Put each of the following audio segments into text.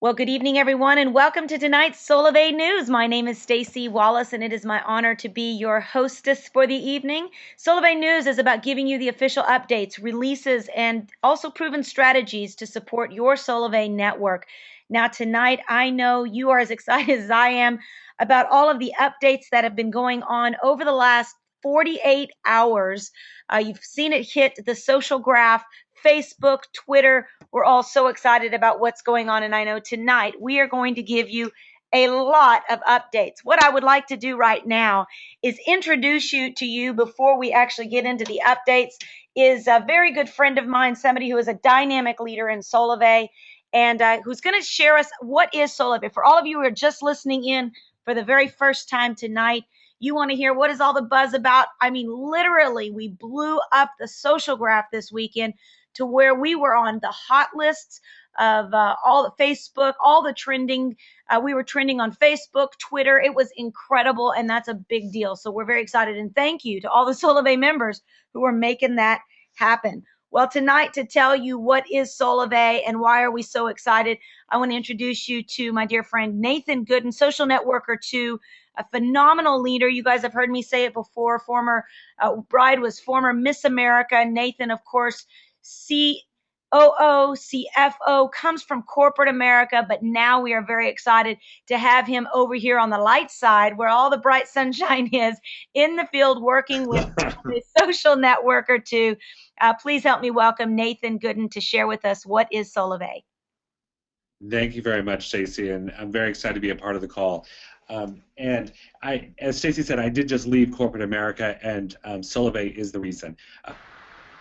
Well, good evening, everyone, and welcome to tonight's Solavei News. My name is Stacy Wallace, and it is my honor to be your hostess for the evening. Solavei News is about giving you the official updates, releases, and also proven strategies to support your Solavei network. Now, tonight, I know you are as excited as I am about all of the updates that have been going on over the last 48 hours. You've seen it hit the social graph, Facebook, Twitter. We're all so excited about what's going on. And I know tonight we are going to give you a lot of updates. What I would like to do right now is introduce you to you before we actually get into the updates is a very good friend of mine, somebody who is a dynamic leader in Solavei and who's going to share us what is Solavei. For all of you who are just listening in for the very first time tonight, you want to hear what is all the buzz about. I mean, literally, we blew up the social graph this weekend to where we were on the hot lists of all the Facebook, all the trending. We were trending on Facebook, Twitter. It was incredible, and that's a big deal. So we're very excited, and thank you to all the Solavei members who are making that happen. Well, tonight to tell you what is Solavei and why are we so excited, I want to introduce you to my dear friend Nathan Gooden, social networker to a phenomenal leader. You guys have heard me say it before. Former bride was former Miss America. Nathan, of course, COO, CFO, comes from corporate America, but now we are very excited to have him over here on the light side where all the bright sunshine is in the field working with a social networker to please help me welcome Nathan Gooden to share with us what is Solavei. Thank you very much, Stacey, and I'm very excited to be a part of the call. As Stacey said, I did just leave corporate America, and Solavei is the reason.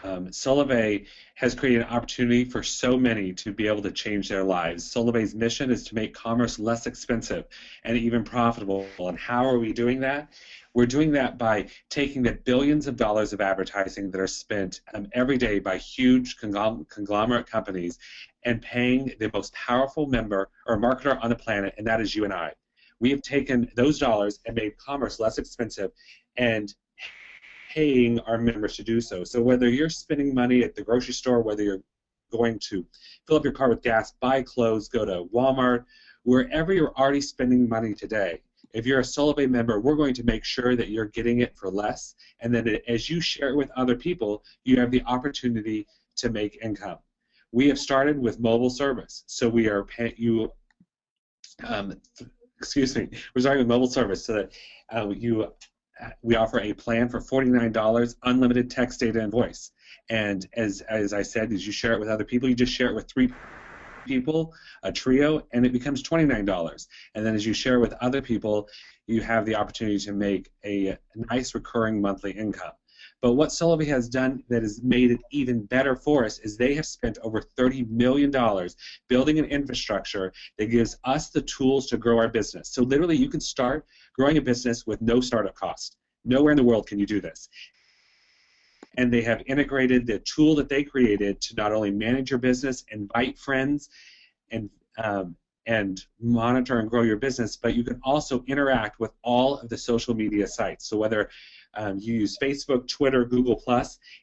Solavei has created an opportunity for so many to be able to change their lives. Solavei's mission is to make commerce less expensive and even profitable. And how are we doing that? We're doing that by taking the billions of dollars of advertising that are spent every day by huge conglomerate companies and paying the most powerful member or marketer on the planet, and that is you and I. We have taken those dollars and made commerce less expensive and paying our members to do so. So whether you're spending money at the grocery store, whether you're going to fill up your car with gas, buy clothes, go to Walmart, wherever you're already spending money today, if you're a Solavei member, we're going to make sure that you're getting it for less, and then as you share it with other people, you have the opportunity to make income. We have started with mobile service, so we are paying you. Um, Excuse me. We're starting with mobile service so that we offer a plan for $49, unlimited text, data, and voice. And as I said, as you share it with other people, you just share it with 3 people, a trio, and it becomes $29. And then as you share it with other people, you have the opportunity to make a nice recurring monthly income. But what Solavei has done that has made it even better for us is they have spent over $30 million building an infrastructure that gives us the tools to grow our business. So literally you can start growing a business with no startup cost. Nowhere in the world can you do this. And they have integrated the tool that they created to not only manage your business, invite friends, and monitor and grow your business, but you can also interact with all of the social media sites. So whether you use Facebook, Twitter, Google+,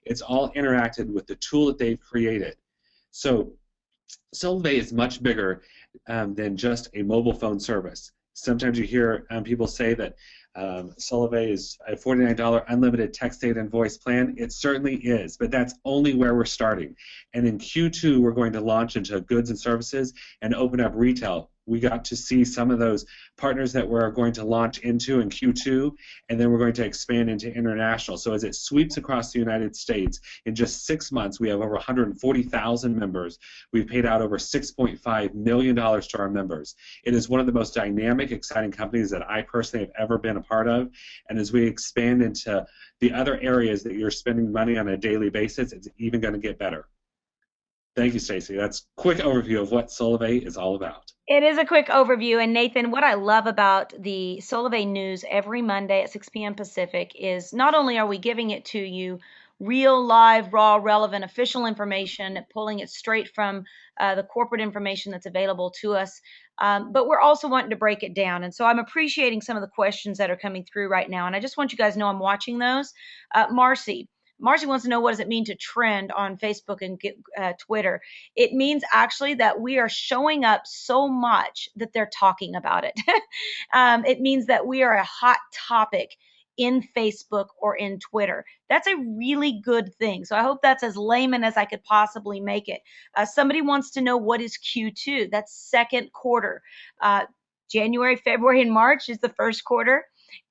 it's all interacted with the tool that they've created. So Solavei is much bigger than just a mobile phone service. Sometimes you hear people say that Solavei is a $49 unlimited text, data, and voice plan. It certainly is, but that's only where we're starting. And in Q2, we're going to launch into goods and services and open up retail. We got to see some of those partners that we're going to launch into in Q2, and then we're going to expand into international. So as it sweeps across the United States, in just 6 months, we have over 140,000 members. We've paid out over $6.5 million to our members. It is one of the most dynamic, exciting companies that I personally have ever been a part of. And as we expand into the other areas that you're spending money on a daily basis, it's even going to get better. Thank you, Stacey. That's a quick overview of what Solavei is all about. It is a quick overview. And Nathan, what I love about the Solavei News every Monday at 6 p.m. Pacific is not only are we giving it to you real, live, raw, relevant, official information, pulling it straight from the corporate information that's available to us, but we're also wanting to break it down. And so I'm appreciating some of the questions that are coming through right now. And I just want you guys to know I'm watching those. Marcy Marcy wants to know, what does it mean to trend on Facebook and Twitter? It means actually that we are showing up so much that they're talking about it. It means that we are a hot topic in Facebook or in Twitter. That's a really good thing. So I hope that's as layman as I could possibly make it. Somebody wants to know, what is Q2? That's second quarter. January, February, and March is the first quarter.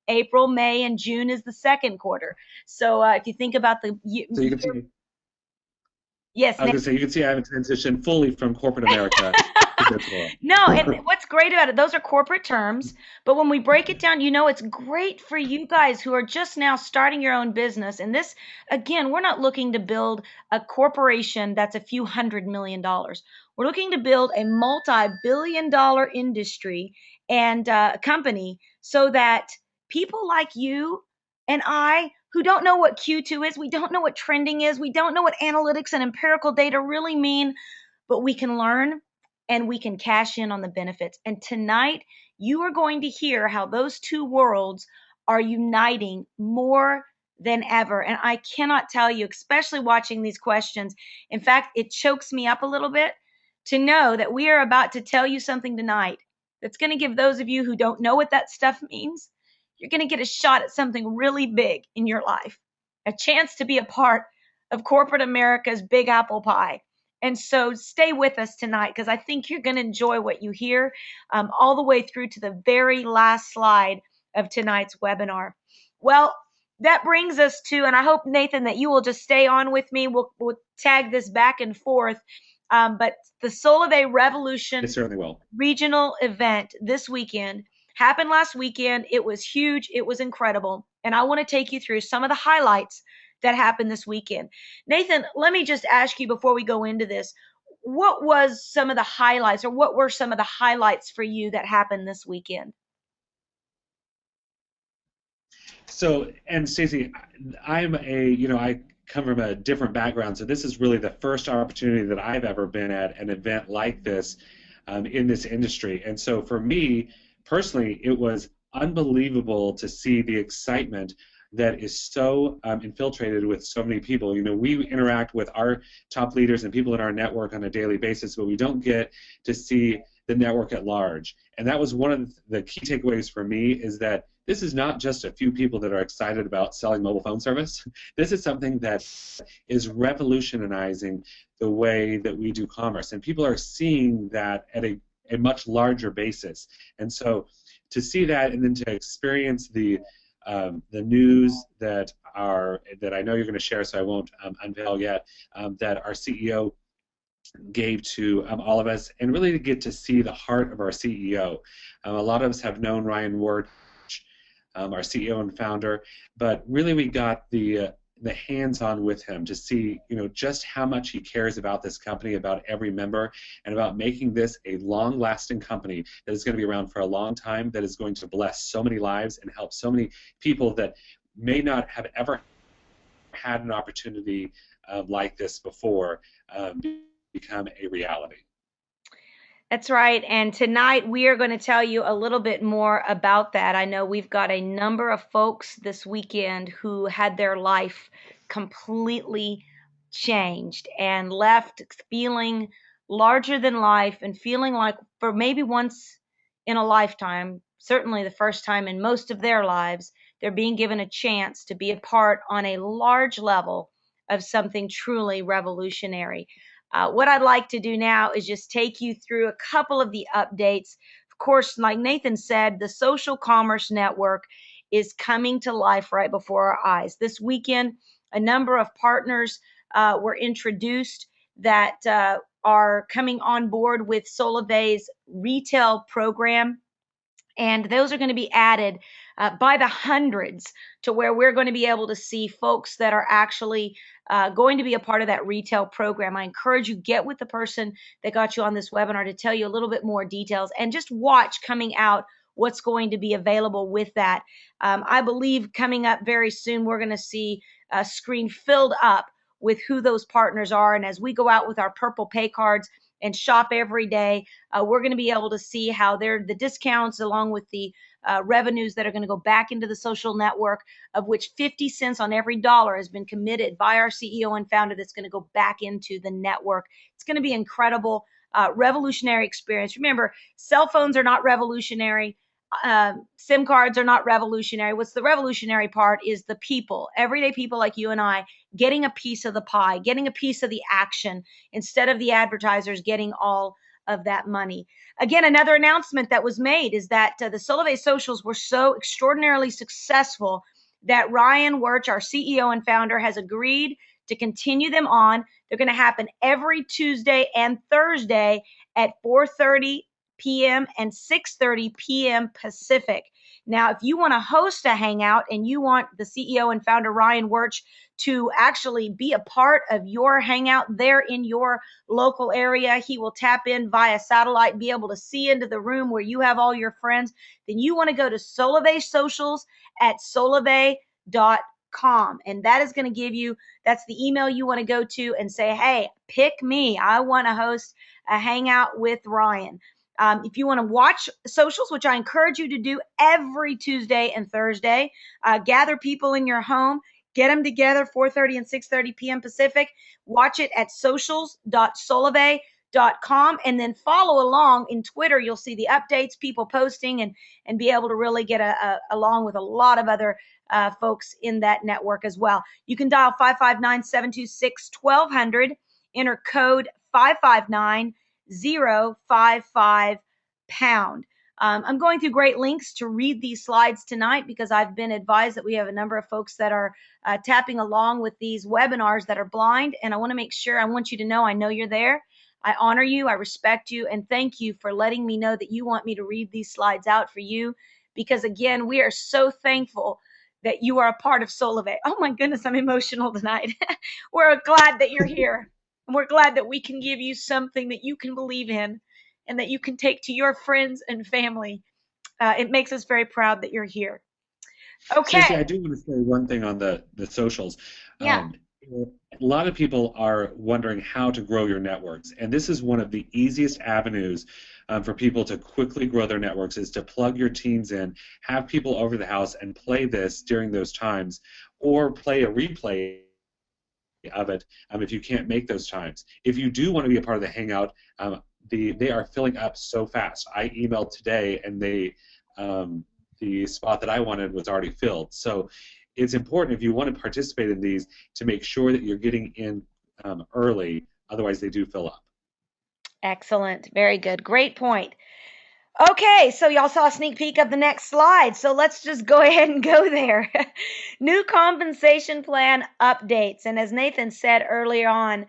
April, May, and June is the second quarter. So if you think about the So you can see, yes, I was going to say, you can see I haven't transitioned fully from corporate America to this world. no, and what's great about it, those are corporate terms, but when we break it down, it's great for you guys who are just now starting your own business. And this, again, we're not looking to build a corporation that's a few $100 million. We're looking to build a multi-billion-dollar industry and company, so that people like you and I, who don't know what Q2 is, we don't know what trending is, we don't know what analytics and empirical data really mean, but we can learn and we can cash in on the benefits. And tonight, you are going to hear how those two worlds are uniting more than ever. And I cannot tell you, especially watching these questions. In fact, it chokes me up a little bit to know that we are about to tell you something tonight that's going to give those of you who don't know what that stuff means, you're going to get a shot at something really big in your life, a chance to be a part of corporate America's big apple pie. And so stay with us tonight, because I think you're going to enjoy what you hear, all the way through to the very last slide of tonight's webinar. Well, that brings us to, and I hope, Nathan, that you will just stay on with me. We'll tag this back and forth. But the Solavei Revolution certainly will. Regional event this weekend happened last weekend. It was huge. It was incredible. And I want to take you through some of the highlights that happened this weekend. Nathan, let me just ask you before we go into this, what was some of the highlights, or what were some of the highlights for you that happened this weekend? So, and Stacey, I come from a different background, so this is really the first opportunity that I've ever been at an event like this in this industry. And so for me, personally, it was unbelievable to see the excitement that is so infiltrated with so many people. We interact with our top leaders and people in our network on a daily basis, but we don't get to see the network at large. And that was one of the key takeaways for me, is that this is not just a few people that are excited about selling mobile phone service. This is something that is revolutionizing the way that we do commerce, and people are seeing that at a much larger basis. And so to see that, and then to experience the news that I know you're going to share, so I won't unveil yet, that our CEO gave to all of us, and really to get to see the heart of our CEO. A lot of us have known Ryan Ward, our CEO and founder, but really we got the hands-on with him to see, just how much he cares about this company, about every member, and about making this a long-lasting company that is going to be around for a long time, that is going to bless so many lives and help so many people that may not have ever had an opportunity like this before become a reality. That's right. And tonight we are going to tell you a little bit more about that. I know we've got a number of folks this weekend who had their life completely changed and left feeling larger than life, and feeling like, for maybe once in a lifetime, certainly the first time in most of their lives, they're being given a chance to be a part on a large level of something truly revolutionary. What I'd like to do now is just take you through a couple of the updates. Of course, like Nathan said, the Social Commerce Network is coming to life right before our eyes. This weekend, a number of partners were introduced that are coming on board with Solavei's retail program. And those are going to be added by the hundreds, to where we're going to be able to see folks that are actually going to be a part of that retail program. I encourage you, get with the person that got you on this webinar to tell you a little bit more details, and just watch coming out what's going to be available with that. I believe coming up very soon, we're going to see a screen filled up with who those partners are. And as we go out with our purple pay cards and shop every day. We're going to be able to see how the discounts along with the revenues that are going to go back into the social network, of which 50 cents on every dollar has been committed by our CEO and founder that's going to go back into the network. It's going to be incredible, revolutionary experience. Remember, cell phones are not revolutionary. SIM cards are not revolutionary. What's the revolutionary part is the people, everyday people like you and I, getting a piece of the pie, getting a piece of the action instead of the advertisers getting all of that money. Again, another announcement that was made is that the Solavei socials were so extraordinarily successful that Ryan Wirch, our CEO and founder, has agreed to continue them on. They're going to happen every Tuesday and Thursday at 4:30 p.m. and 6:30 p.m. Pacific. Now, if you want to host a hangout and you want the CEO and founder Ryan Wirch to actually be a part of your hangout there in your local area, he will tap in via satellite, be able to see into the room where you have all your friends. Then you want to go to Solavei Socials at solavei.com, and that is going to give you, that's the email you want to go to and say, hey, pick me. I want to host a hangout with Ryan. If you want to watch socials, which I encourage you to do every Tuesday and Thursday, gather people in your home, get them together 4:30 and 6:30 p.m. Pacific. Watch it at socials.solavei.com, and then follow along in Twitter. You'll see the updates, people posting, and be able to really get along with a lot of other folks in that network as well. You can dial 559-726-1200, enter code 559 055 pound. I'm going through great links to read these slides tonight because I've been advised that we have a number of folks that are tapping along with these webinars that are blind, and I want to make sure, I want you to know I know you're there. I honor you, I respect you, and thank you for letting me know that you want me to read these slides out for you, because again, we are so thankful that you are a part of Solavei. Oh my goodness, I'm emotional tonight. We're glad that you're here. And we're glad that we can give you something that you can believe in and that you can take to your friends and family. It makes us very proud that you're here. Stacey, Okay. I do want to say one thing on the socials. Yeah. A lot of people are wondering how to grow your networks, and this is one of the easiest avenues for people to quickly grow their networks is to plug your teams in, have people over the house and play this during those times, or play a replay of it if you can't make those times. If you do want to be a part of the Hangout, they are filling up so fast. I emailed today, and the spot that I wanted was already filled. So it's important, if you want to participate in these, to make sure that you're getting in early. Otherwise, they do fill up. Excellent. Very good. Great point. Okay, so y'all saw a sneak peek of the next slide. So let's just go ahead and go there. New compensation plan updates. And as Nathan said earlier on,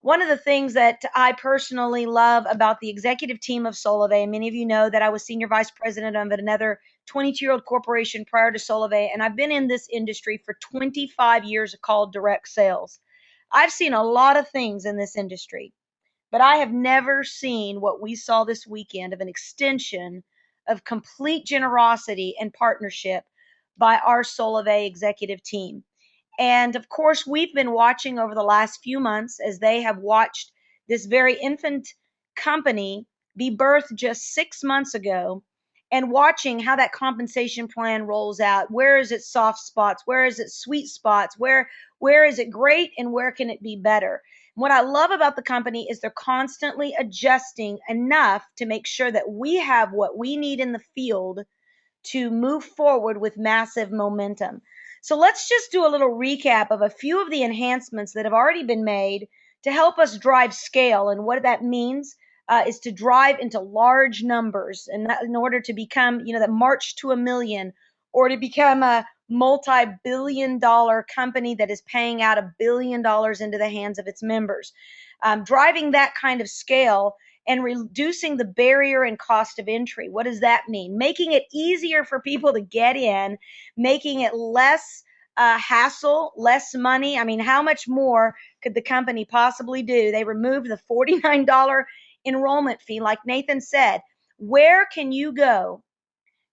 one of the things that I personally love about the executive team of Solavei, many of you know that I was senior vice president of another 22-year-old corporation prior to Solavei, and I've been in this industry for 25 years called direct sales. I've seen a lot of things in this industry, but I have never seen what we saw this weekend of an extension of complete generosity and partnership by our Solavei executive team. And of course, we've been watching over the last few months as they have watched this very infant company be birthed just 6 months ago, and watching how that compensation plan rolls out. Where is it soft spots? Where is it sweet spots? Where is it great, and where can it be better? What I love about the company is they're constantly adjusting enough to make sure that we have what we need in the field to move forward with massive momentum. So let's just do a little recap of a few of the enhancements that have already been made to help us drive scale. And what that means is to drive into large numbers, and that in order to become, that march to a million, or to become a multi-billion-dollar company that is paying out $1 billion into the hands of its members. Driving that kind of scale and reducing the barrier and cost of entry. What does that mean? Making it easier for people to get in, making it less hassle, less money. I mean, how much more could the company possibly do? They removed the $49 enrollment fee. Like Nathan said, where can you go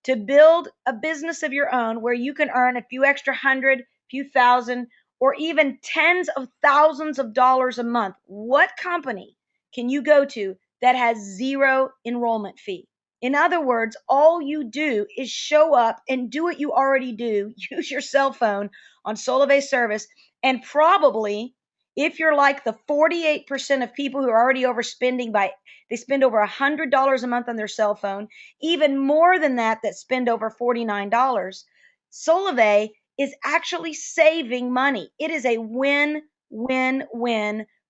to build a business of your own where you can earn a few extra hundred, few thousand, or even tens of thousands of dollars a month? What company can you go to that has zero enrollment fee? In other words, all you do is show up and do what you already do. Use your cell phone on Solavei service, and probably, if you're like the 48% of people who are already overspending by, they spend over $100 a month on their cell phone, even more than that spend over $49. Solavei is actually saving money. It is a win-win-win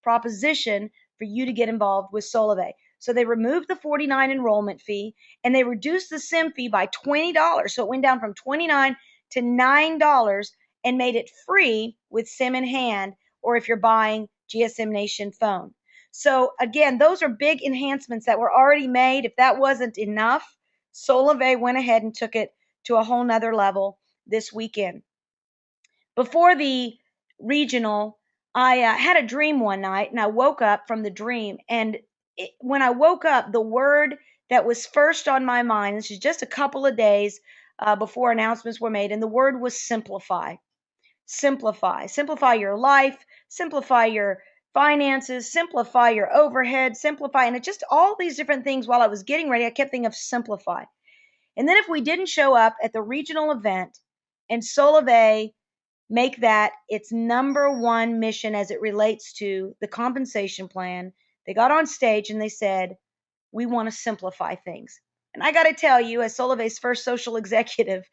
proposition for you to get involved with Solavei. So they removed the $49 enrollment fee and they reduced the SIM fee by $20. So it went down from $29 to $9 and made it free with SIM in hand, or if you're buying GSM Nation phone. So again, those are big enhancements that were already made. If that wasn't enough, Solavei went ahead and took it to a whole nother level this weekend. Before the regional, I had a dream one night, and I woke up from the dream. And when I woke up, the word that was first on my mind, this is just a couple of days before announcements were made, and the word was simplify. Simplify. Simplify your life, simplify your finances, simplify your overhead, simplify. And it just all these different things while I was getting ready, I kept thinking of simplify. And then if we didn't show up at the regional event and Solavei make that its number one mission as it relates to the compensation plan, they got on stage and they said, we want to simplify things. And I got to tell you, as Solavei's first social executive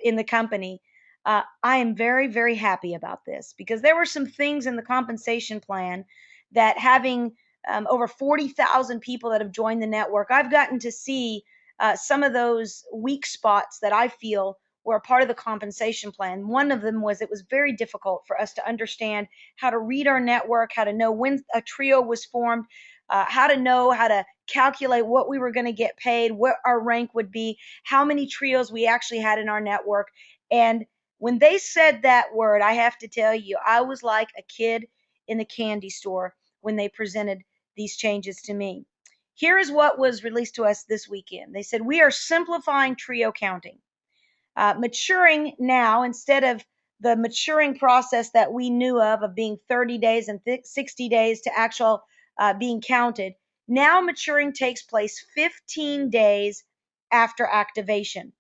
in the company, I am very, very happy about this, because there were some things in the compensation plan that, having over 40,000 people that have joined the network, I've gotten to see some of those weak spots that I feel were a part of the compensation plan. One of them was it was very difficult for us to understand how to read our network, how to know when a trio was formed, how to know how to calculate what we were going to get paid, what our rank would be, how many trios we actually had in our network. And when they said that word, I have to tell you, I was like a kid in the candy store when they presented these changes to me. Here is what was released to us this weekend. They said, we are simplifying trio counting. Maturing now, instead of the maturing process that we knew of being 30 days and 60 days to actual being counted. Now maturing takes place 15 days after activation.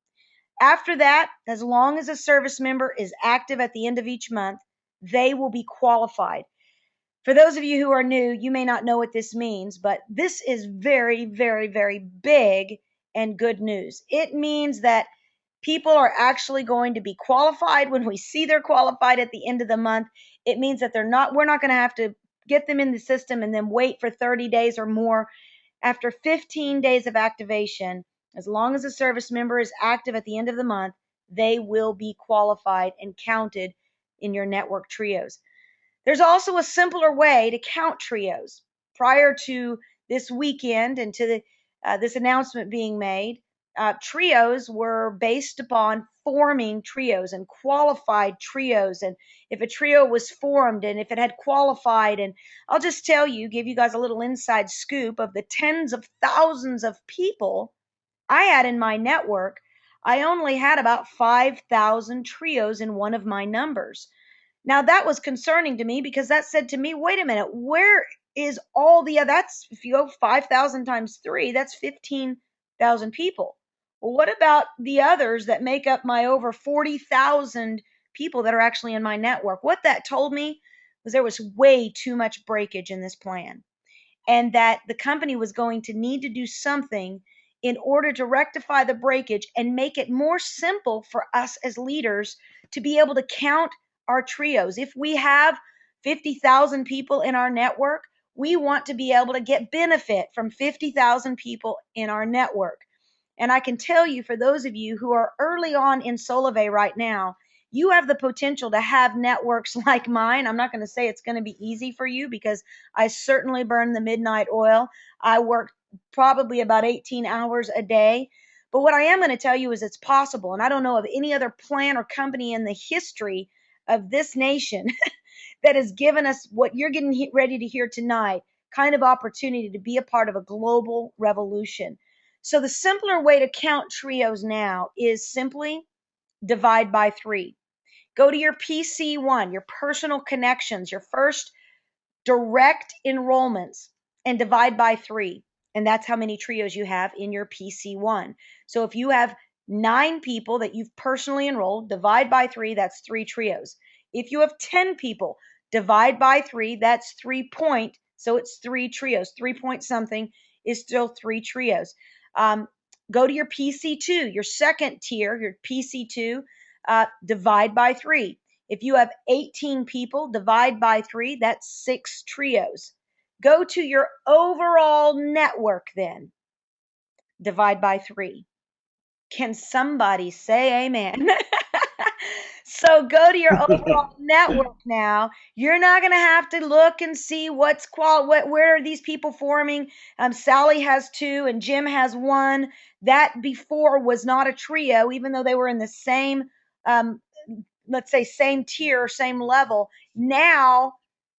After that, as long as a service member is active at the end of each month, they will be qualified. For those of you who are new, you may not know what this means, but this is very, very, very big and good news. It means that people are actually going to be qualified when we see they're qualified at the end of the month. It means that we're not going to have to get them in the system and then wait for 30 days or more. After 15 days of activation, as long as a service member is active at the end of the month, they will be qualified and counted in your network trios. There's also a simpler way to count trios. Prior to this weekend and to this announcement being made, trios were based upon forming trios and qualified trios. And if a trio was formed and if it had qualified, and I'll just tell you, give you guys a little inside scoop of the tens of thousands of people I had in my network, I only had about 5,000 trios in one of my numbers. Now that was concerning to me, because that said to me, wait a minute, where is all the other? That's, if you go 5,000 times 3, that's 15,000 people. Well, what about the others that make up my over 40,000 people that are actually in my network? What that told me was there was way too much breakage in this plan, and that the company was going to need to do something in order to rectify the breakage and make it more simple for us as leaders to be able to count our trios. If we have 50,000 people in our network, we want to be able to get benefit from 50,000 people in our network. And I can tell you, for those of you who are early on in Solavei right now, you have the potential to have networks like mine. I'm not going to say it's going to be easy for you, because I certainly burn the midnight oil. I work probably about 18 hours a day. But what I am going to tell you is it's possible. And I don't know of any other plan or company in the history of this nation that has given us what you're getting ready to hear tonight, kind of opportunity to be a part of a global revolution. So the simpler way to count trios now is simply divide by 3. Go to your PC1, your personal connections, your first direct enrollments, and divide by 3. And that's how many trios you have in your PC1. So if you have 9 people that you've personally enrolled, divide by 3, that's 3 trios. If you have 10 people, divide by 3, that's 3 point, so it's 3 trios. 3 point something is still 3 trios. Go to your PC2, your second tier, your PC2, divide by 3. If you have 18 people, divide by 3, that's 6 trios. Go to your overall network then, divide by 3. Can somebody say amen? So go to your overall network now. You're not going to have to look and see where are these people forming. Sally has 2 and Jim has 1. That before was not a trio, even though they were in the same, um, let's say, same tier, same level. Now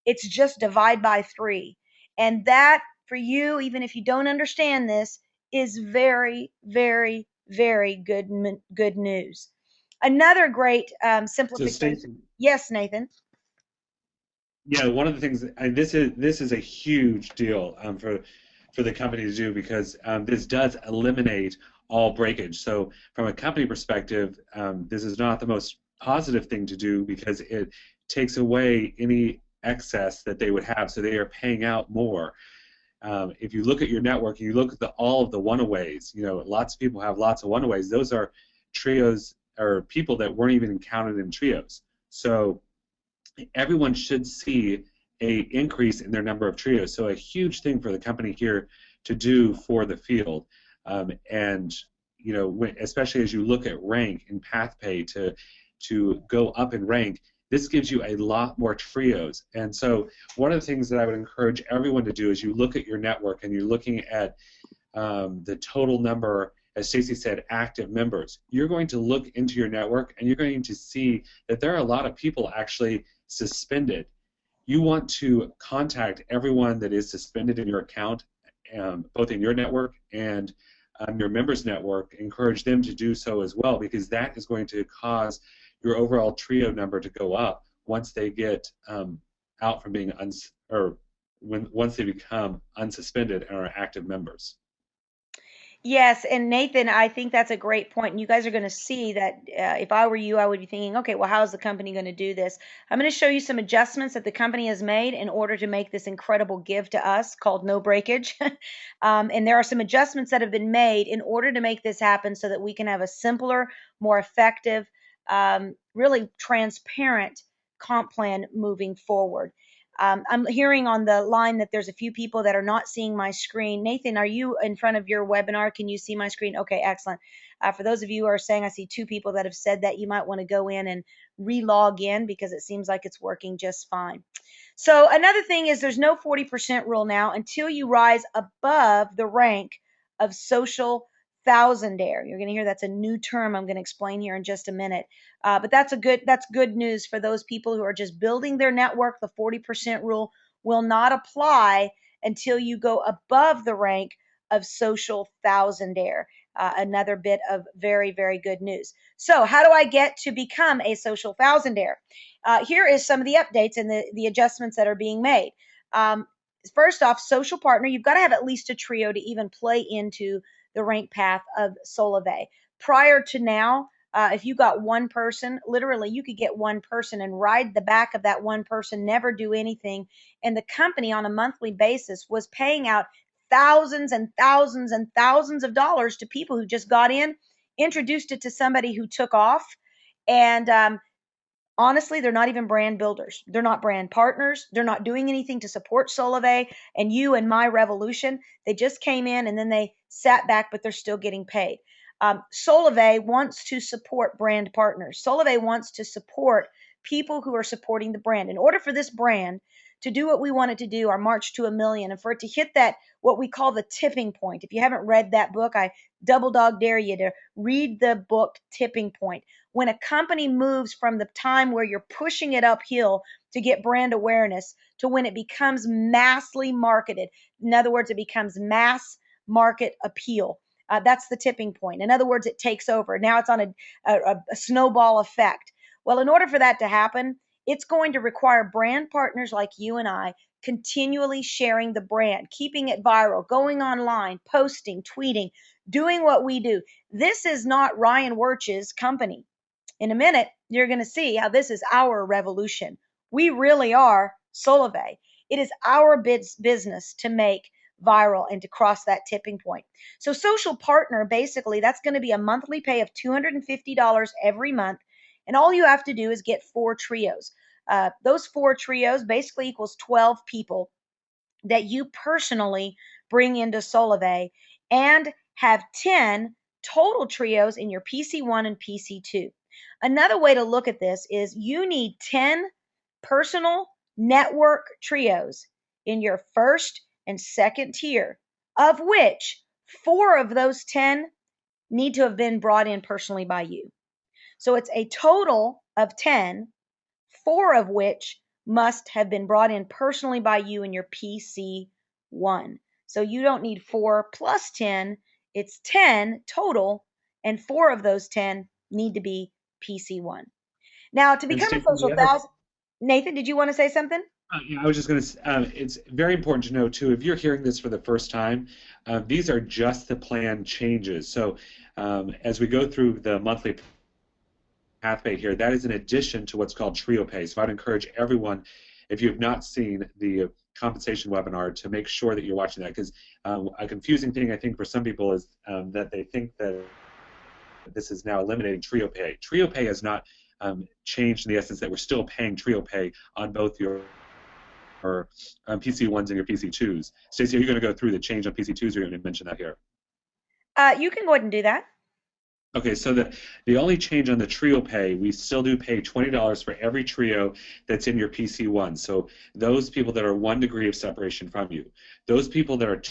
it's just divide by 3. And that for you, even if you don't understand this, is very, very, very good news. Another great So simplification. Stacy, Yes, Nathan. yeah, one of the things, and this is a huge deal for the company to do because this does eliminate all breakage. So from a company perspective, this is not the most positive thing to do because it takes away any excess that they would have. So they are paying out more. If you look at your network, you look at all of the one-aways. Lots of people have lots of one-aways. Those are trios or people that weren't even counted in trios. So everyone should see a increase in their number of trios. So a huge thing for the company here to do for the field, and especially as you look at rank and path pay to go up in rank, this gives you a lot more trios. And so one of the things that I would encourage everyone to do is you look at your network and you're looking at the total number, as Stacy said, active members. You're going to look into your network and you're going to see that there are a lot of people actually suspended. You want to contact everyone that is suspended in your account, both in your network and your members' network. Encourage them to do so as well, because that is going to cause your overall trio number to go up once they get out from being once they become unsuspended and are active members. Yes, and Nathan, I think that's a great point. And you guys are going to see that if I were you, I would be thinking, okay, well, how is the company going to do this? I'm going to show you some adjustments that the company has made in order to make this incredible give to us called no breakage. And there are some adjustments that have been made in order to make this happen so that we can have a simpler, more effective, really transparent comp plan moving forward. I'm hearing on the line that there's a few people that are not seeing my screen. Nathan, are you in front of your webinar? Can you see my screen? Okay, excellent. For those of you who are saying, I see 2 people that have said that, you might want to go in and re-log in because it seems like it's working just fine. So another thing is there's no 40% rule now until you rise above the rank of social thousandaire. You're going to hear that's a new term I'm going to explain here in just a minute. But that's good news for those people who are just building their network. The 40% rule will not apply until you go above the rank of social thousandaire. Another bit of very, very good news. So how do I get to become a social thousandaire? Here is some of the updates and the adjustments that are being made. First off, social partner, you've got to have at least a trio to even play into the rank path of Solavei. Prior to now, if you got one person, literally you could get one person and ride the back of that one person, never do anything. And the company on a monthly basis was paying out thousands and thousands and thousands of dollars to people who just got in, introduced it to somebody who took off. And honestly, they're not even brand builders. They're not brand partners. They're not doing anything to support Solavei and you and my revolution. They just came in and then they sat back, but they're still getting paid. Solavei wants to support brand partners. Solavei wants to support people who are supporting the brand. In order for this brand to do what we want it to do, our march to 1 million, and for it to hit that, what we call the tipping point. If you haven't read that book, I double dog dare you to read the book Tipping Point. When a company moves from the time where you're pushing it uphill to get brand awareness to when it becomes massively marketed. In other words, it becomes mass market appeal. That's the tipping point. In other words, it takes over. Now it's on a snowball effect. Well, in order for that to happen, it's going to require brand partners like you and I continually sharing the brand, keeping it viral, going online, posting, tweeting, doing what we do. This is not Ryan Wirch's company. In a minute, you're going to see how this is our revolution. We really are Solavei. It is our business to make viral and to cross that tipping point. So, social partner, basically, that's going to be a monthly pay of $250 every month. And all you have to do is get 4 trios. Those 4 trios basically equals 12 people that you personally bring into Solavei, and have 10 total trios in your PC1 and PC2. Another way to look at this is you need 10 personal network trios in your first and second tier, of which 4 of those 10 need to have been brought in personally by you. So it's a total of 10, 4 of which must have been brought in personally by you in your PC1. So you don't need 4 plus 10, it's 10 total, and 4 of those 10 need to be PC1. Now, to And become a Stacey, social thousand, Nathan, did you want to say something? yeah, I was just going to. It's very important to know too. If you're hearing this for the first time, these are just the plan changes. So as we go through the monthly pathway here, that is in addition to what's called Trio Pay. So I'd encourage everyone, if you've not seen the compensation webinar, to make sure that you're watching that, because a confusing thing I think for some people is that they think that this is now eliminating Trio Pay. Trio Pay has not changed in the essence that we're still paying Trio Pay on both your PC1s and your PC2s. Stacey, are you going to go through the change on PC2s, or are you going to mention that here? You can go ahead and do that. Okay, so the only change on the Trio Pay, we still do pay $20 for every trio that's in your PC1. So those people that are 1 degree of separation from you. Those people that are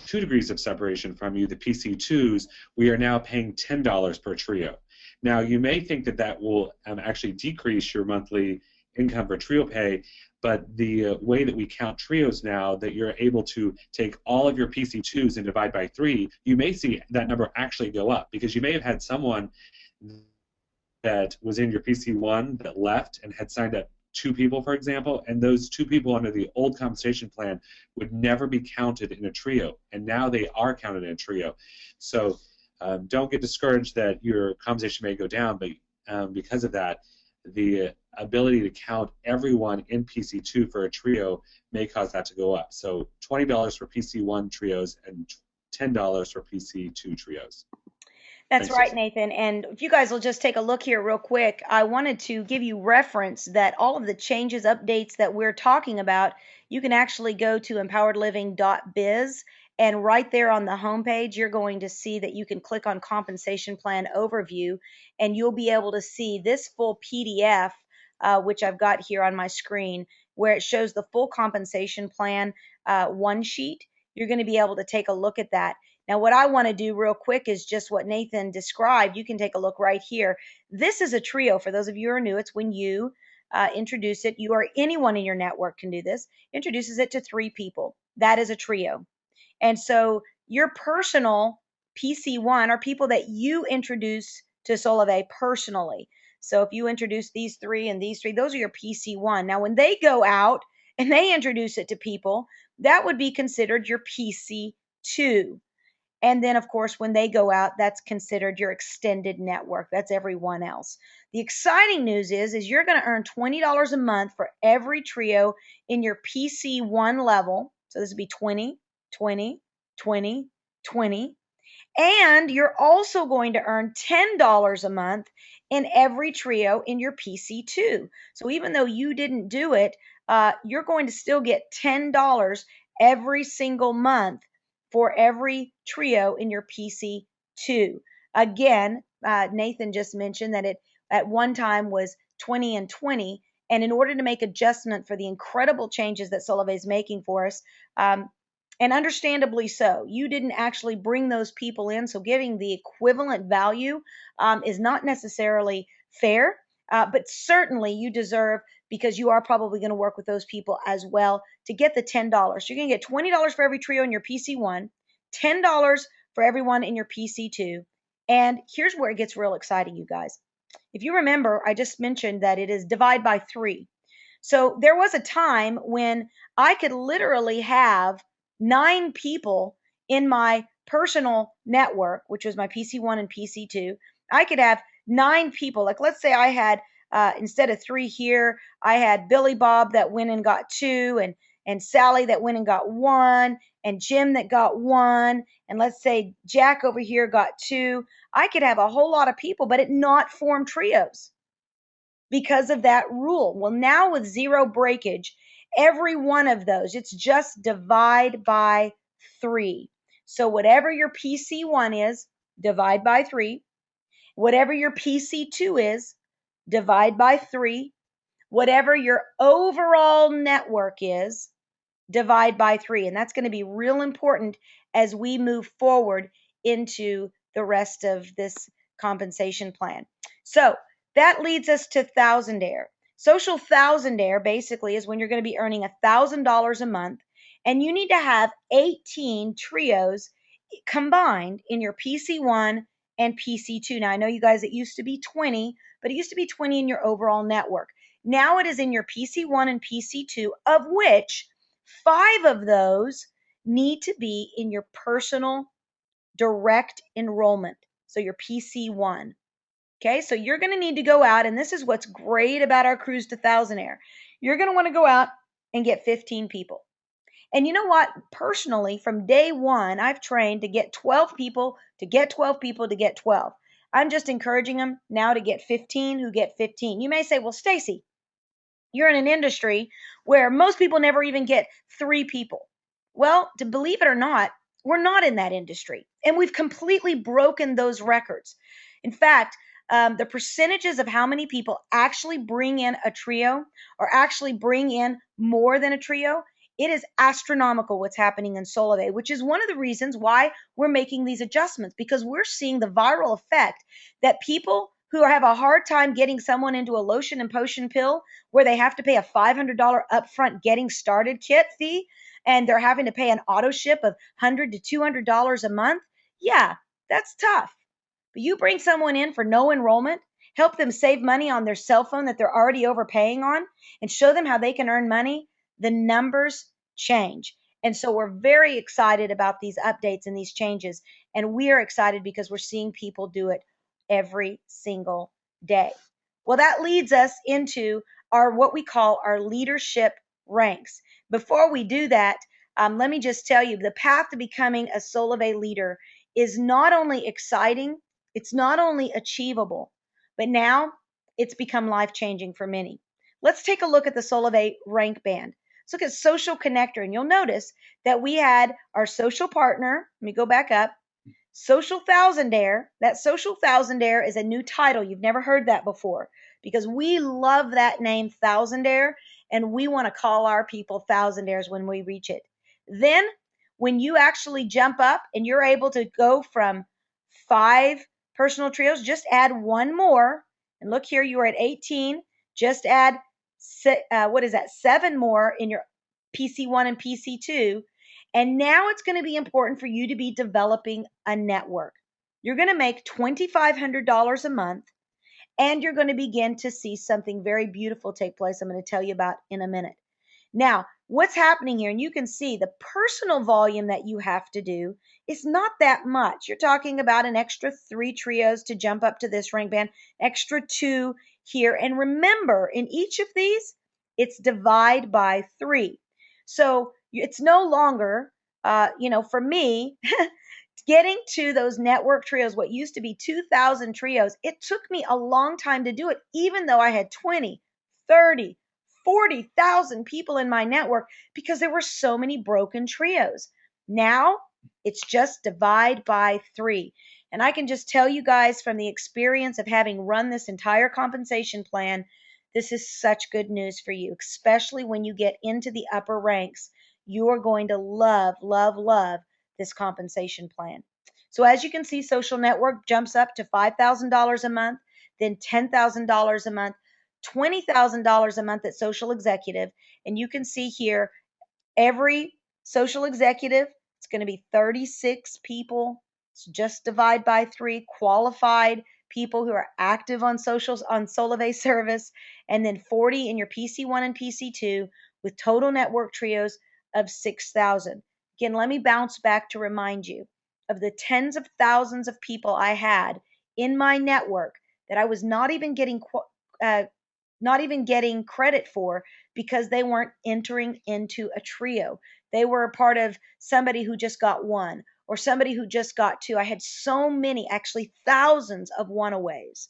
2 degrees of separation from you, the PC2s, we are now paying $10 per trio. Now, you may think that that will actually decrease your monthly income for Trio Pay, but the way that we count trios now, that you're able to take all of your PC2s and divide by 3, you may see that number actually go up, because you may have had someone that was in your PC1 that left and had signed up 2 people, for example, and those 2 people under the old compensation plan would never be counted in a trio, and now they are counted in a trio. So don't get discouraged that your compensation may go down, but because of that, the ability to count everyone in PC2 for a trio may cause that to go up. So $20 for PC1 trios and $10 for PC2 trios. That's Thanks, right, Stacey. Nathan. And if you guys will just take a look here real quick, I wanted to give you reference that all of the changes, updates that we're talking about, you can actually go to empoweredliving.biz, and right there on the homepage, you're going to see that you can click on compensation plan overview, and you'll be able to see this full PDF, which I've got here on my screen, where it shows the full compensation plan one sheet. You're going to be able to take a look at that. Now, what I want to do real quick is just what Nathan described. You can take a look right here. This is a trio. For those of you who are new, it's when you introduce it. You or anyone in your network can do this. Introduces it to 3 people. That is a trio. And so your personal PC1 are people that you introduce to Solavei personally. So if you introduce these 3 and these 3, those are your PC1. Now, when they go out and they introduce it to people, that would be considered your PC2. And then, of course, when they go out, that's considered your extended network. That's everyone else. The exciting news is you're going to earn $20 a month for every trio in your PC1 level. So this would be 20, 20, 20, 20. And you're also going to earn $10 a month in every trio in your PC2. So even though you didn't do it, you're going to still get $10 every single month for every trio in your PC2. Again, Nathan just mentioned that it at one time was 20 and 20. And in order to make adjustment for the incredible changes that Solavei is making for us, and understandably so, you didn't actually bring those people in, so giving the equivalent value is not necessarily fair, but certainly you deserve, because you are probably going to work with those people as well, to get the $10. So you're going to get $20 for every trio in your PC1, $10 for everyone in your PC2. And here's where it gets real exciting, you guys. If you remember, I just mentioned that it is divide by 3. So there was a time when I could literally have 9 people in my personal network, which was my PC1 and PC2. I could have 9 people. Like, let's say I had, instead of 3 here, I had Billy Bob that went and got 2, and Sally that went and got 1, and Jim that got 1, and let's say Jack over here got 2. I could have a whole lot of people, but it not form trios because of that rule. Well, now with zero breakage, every one of those, it's just divide by 3. So whatever your PC1 is, divide by 3. Whatever your PC2 is, divide by 3. Whatever your overall network is, divide by 3. And that's going to be real important as we move forward into the rest of this compensation plan. So that leads us to Thousandaire. Social Thousandaire basically is when you're going to be earning $1,000 a month, and you need to have 18 trios combined in your PC1 and PC2. Now, I know you guys, it used to be 20, but it used to be 20 in your overall network. Now it is in your PC1 and PC2, of which 5 of those need to be in your personal direct enrollment. So your PC1. Okay, so you're going to need to go out, and this is what's great about our cruise to Thousandaire. You're going to want to go out and get 15 people. And you know what? Personally, from day one, I've trained to get 12 people, to get 12 people, to get 12. I'm just encouraging them now to get 15 who get 15. You may say, well, Stacy, you're in an industry where most people never even get 3 people. Well, to believe it or not, we're not in that industry. And we've completely broken those records. In fact, the percentages of how many people actually bring in a trio or actually bring in more than a trio, it is astronomical what's happening in Solavei, which is one of the reasons why we're making these adjustments, because we're seeing the viral effect that people who have a hard time getting someone into a lotion and potion pill where they have to pay a $500 upfront getting started kit fee, and they're having to pay an auto ship of $100 to $200 a month. Yeah, that's tough. But you bring someone in for no enrollment, help them save money on their cell phone that they're already overpaying on, and show them how they can earn money, the numbers change. And so we're very excited about these updates and these changes. And we are excited because we're seeing people do it every single day. Well, that leads us into our what we call our leadership ranks. Before we do that, let me just tell you the path to becoming a Solavei leader is not only exciting, it's not only achievable, but now it's become life changing for many. Let's take a look at the Solavei rank band. Let's look at social connector, and you'll notice that we had our social partner. Let me go back up. Social Thousandaire. That Social Thousandaire is a new title. You've never heard that before, because we love that name Thousandaire, and we want to call our people Thousandaires when we reach it. Then when you actually jump up and you're able to go from 5 personal trios, just add 1 more. And look here, you are at 18. Just add, 7 more in your PC1 and PC2. And now it's going to be important for you to be developing a network. You're going to make $2,500 a month, and you're going to begin to see something very beautiful take place. I'm going to tell you about in a minute. Now, what's happening here, and you can see the personal volume that you have to do is not that much. You're talking about an extra 3 trios to jump up to this rank band, extra 2 here. And remember, in each of these, it's divide by 3. So it's no longer, for me, getting to those network trios, what used to be 2,000 trios, it took me a long time to do it, even though I had 20, 30, 40,000 people in my network, because there were so many broken trios. Now it's just divide by 3. And I can just tell you guys from the experience of having run this entire compensation plan, this is such good news for you, especially when you get into the upper ranks. You are going to love, love, love this compensation plan. So as you can see, Social Network jumps up to $5,000 a month, then $10,000 a month, $20,000 a month at Social Executive. And you can see here, every Social Executive, it's going to be 36 people. It's just divide by 3, qualified people who are active on socials on Solavei service, and then 40 in your PC1 and PC2 with total network trios of 6,000. Again, let me bounce back to remind you of the tens of thousands of people I had in my network that I was uh, not even getting credit for because they weren't entering into a trio. They were a part of somebody who just got one or somebody who just got two. I had so many, actually thousands of one-aways.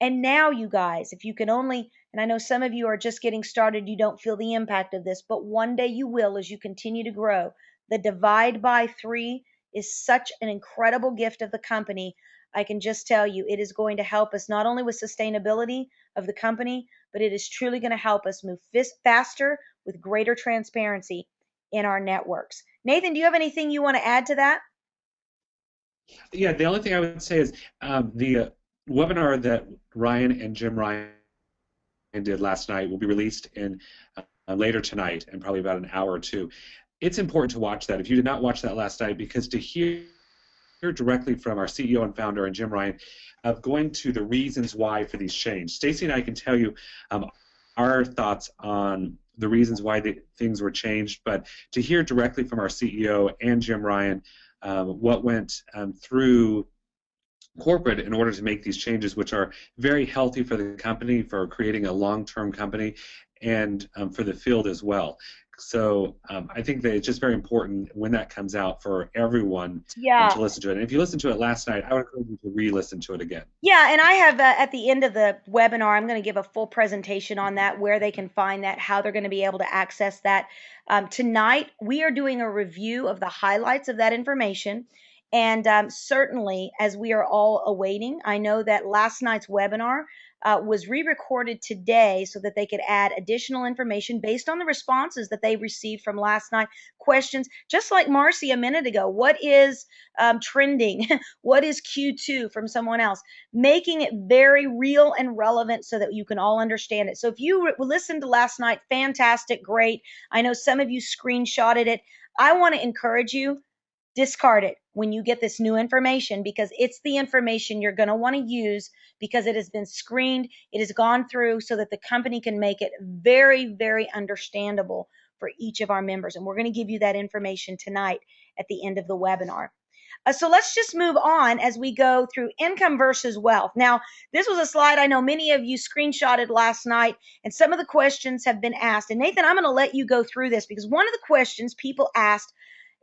And now, you guys, if you can only, and I know some of you are just getting started, you don't feel the impact of this, but one day you will as you continue to grow. The divide by three is such an incredible gift of the company. I can just tell you, it is going to help us not only with sustainability of the company, but it is truly going to help us move faster with greater transparency in our networks. Nathan, do you have anything you want to add to that? Yeah, the only thing I would say is the webinar that Ryan and Jim Ryan did last night will be released in later tonight in probably about an hour or two. It's important to watch that if you did not watch that last night, because to hear directly from our CEO and founder and Jim Ryan of going to the reasons why for these changes. Stacy and I can tell you our thoughts on the reasons why things were changed, but to hear directly from our CEO and Jim Ryan what went through corporate in order to make these changes, which are very healthy for the company, for creating a long-term company, and for the field as well. So I think that it's just very important when that comes out for everyone Yeah. to listen to it. And if you listened to it last night, I would encourage you to re-listen to it again. Yeah, and I have at the end of the webinar, I'm going to give a full presentation on that, where they can find that, how they're going to be able to access that. Tonight, we are doing a review of the highlights of that information. And certainly, as we are all awaiting, I know that last night's webinar was re-recorded today so that they could add additional information based on the responses that they received from last night. Questions, just like Marcy a minute ago, what is trending? What is Q2 from someone else? Making it very real and relevant so that you can all understand it. So if you listened to last night, fantastic, great. I know some of you screenshotted it. I want to encourage you, discard it when you get this new information, because it's the information you're going to want to use, because it has been screened, it has gone through so that the company can make it very, very understandable for each of our members. And we're going to give you that information tonight at the end of the webinar. So let's just move on as we go through income versus wealth. Now, this was a slide I know many of you screenshotted last night, and some of the questions have been asked. And Nathan, I'm going to let you go through this, because one of the questions people asked,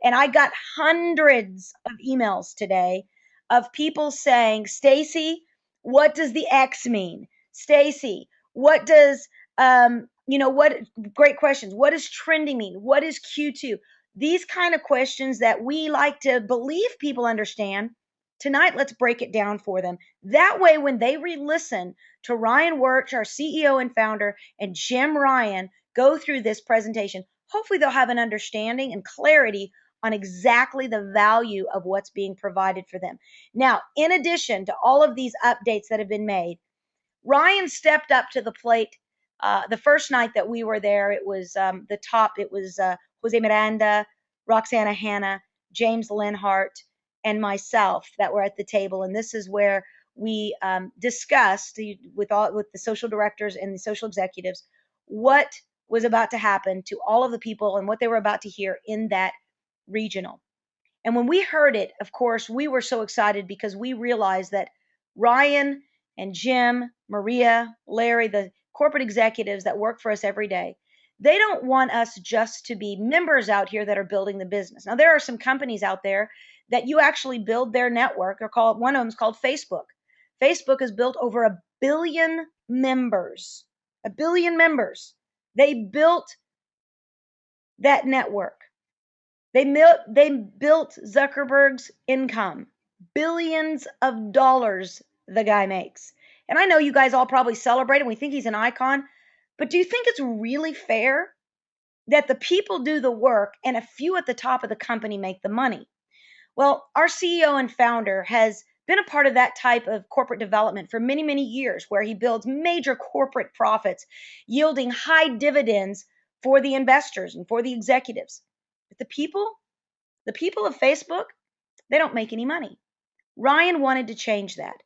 and I got hundreds of emails today of people saying, Stacy, what does the X mean? Stacy, what does, what, great questions. What does trending mean? What is Q2? These kind of questions that we like to believe people understand. Tonight, let's break it down for them. That way, when they re-listen to Ryan Wirch, our CEO and founder, and Jim Ryan go through this presentation, hopefully they'll have an understanding and clarity on exactly the value of what's being provided for them. Now, in addition to all of these updates that have been made, Ryan stepped up to the plate. The first night that we were there, it was the top. It was Jose Miranda, Roxana Hanna, James Linhart, and myself that were at the table. And this is where we discussed with the social directors and the social executives what was about to happen to all of the people and what they were about to hear in that regional. And when we heard it, of course, we were so excited because we realized that Ryan and Jim, Maria, Larry, the corporate executives that work for us every day, they don't want us just to be members out here that are building the business. Now, there are some companies out there that you actually build their network. One of them is called Facebook. Facebook has built over 1 billion members. 1 billion members. They built that network. They built Zuckerberg's income, billions of dollars the guy makes. And I know you guys all probably celebrate him. We think he's an icon. But do you think it's really fair that the people do the work and a few at the top of the company make the money? Well, our CEO and founder has been a part of that type of corporate development for many, many years, where he builds major corporate profits, yielding high dividends for the investors and for the executives. But the people of Facebook, they don't make any money. Ryan wanted to change that.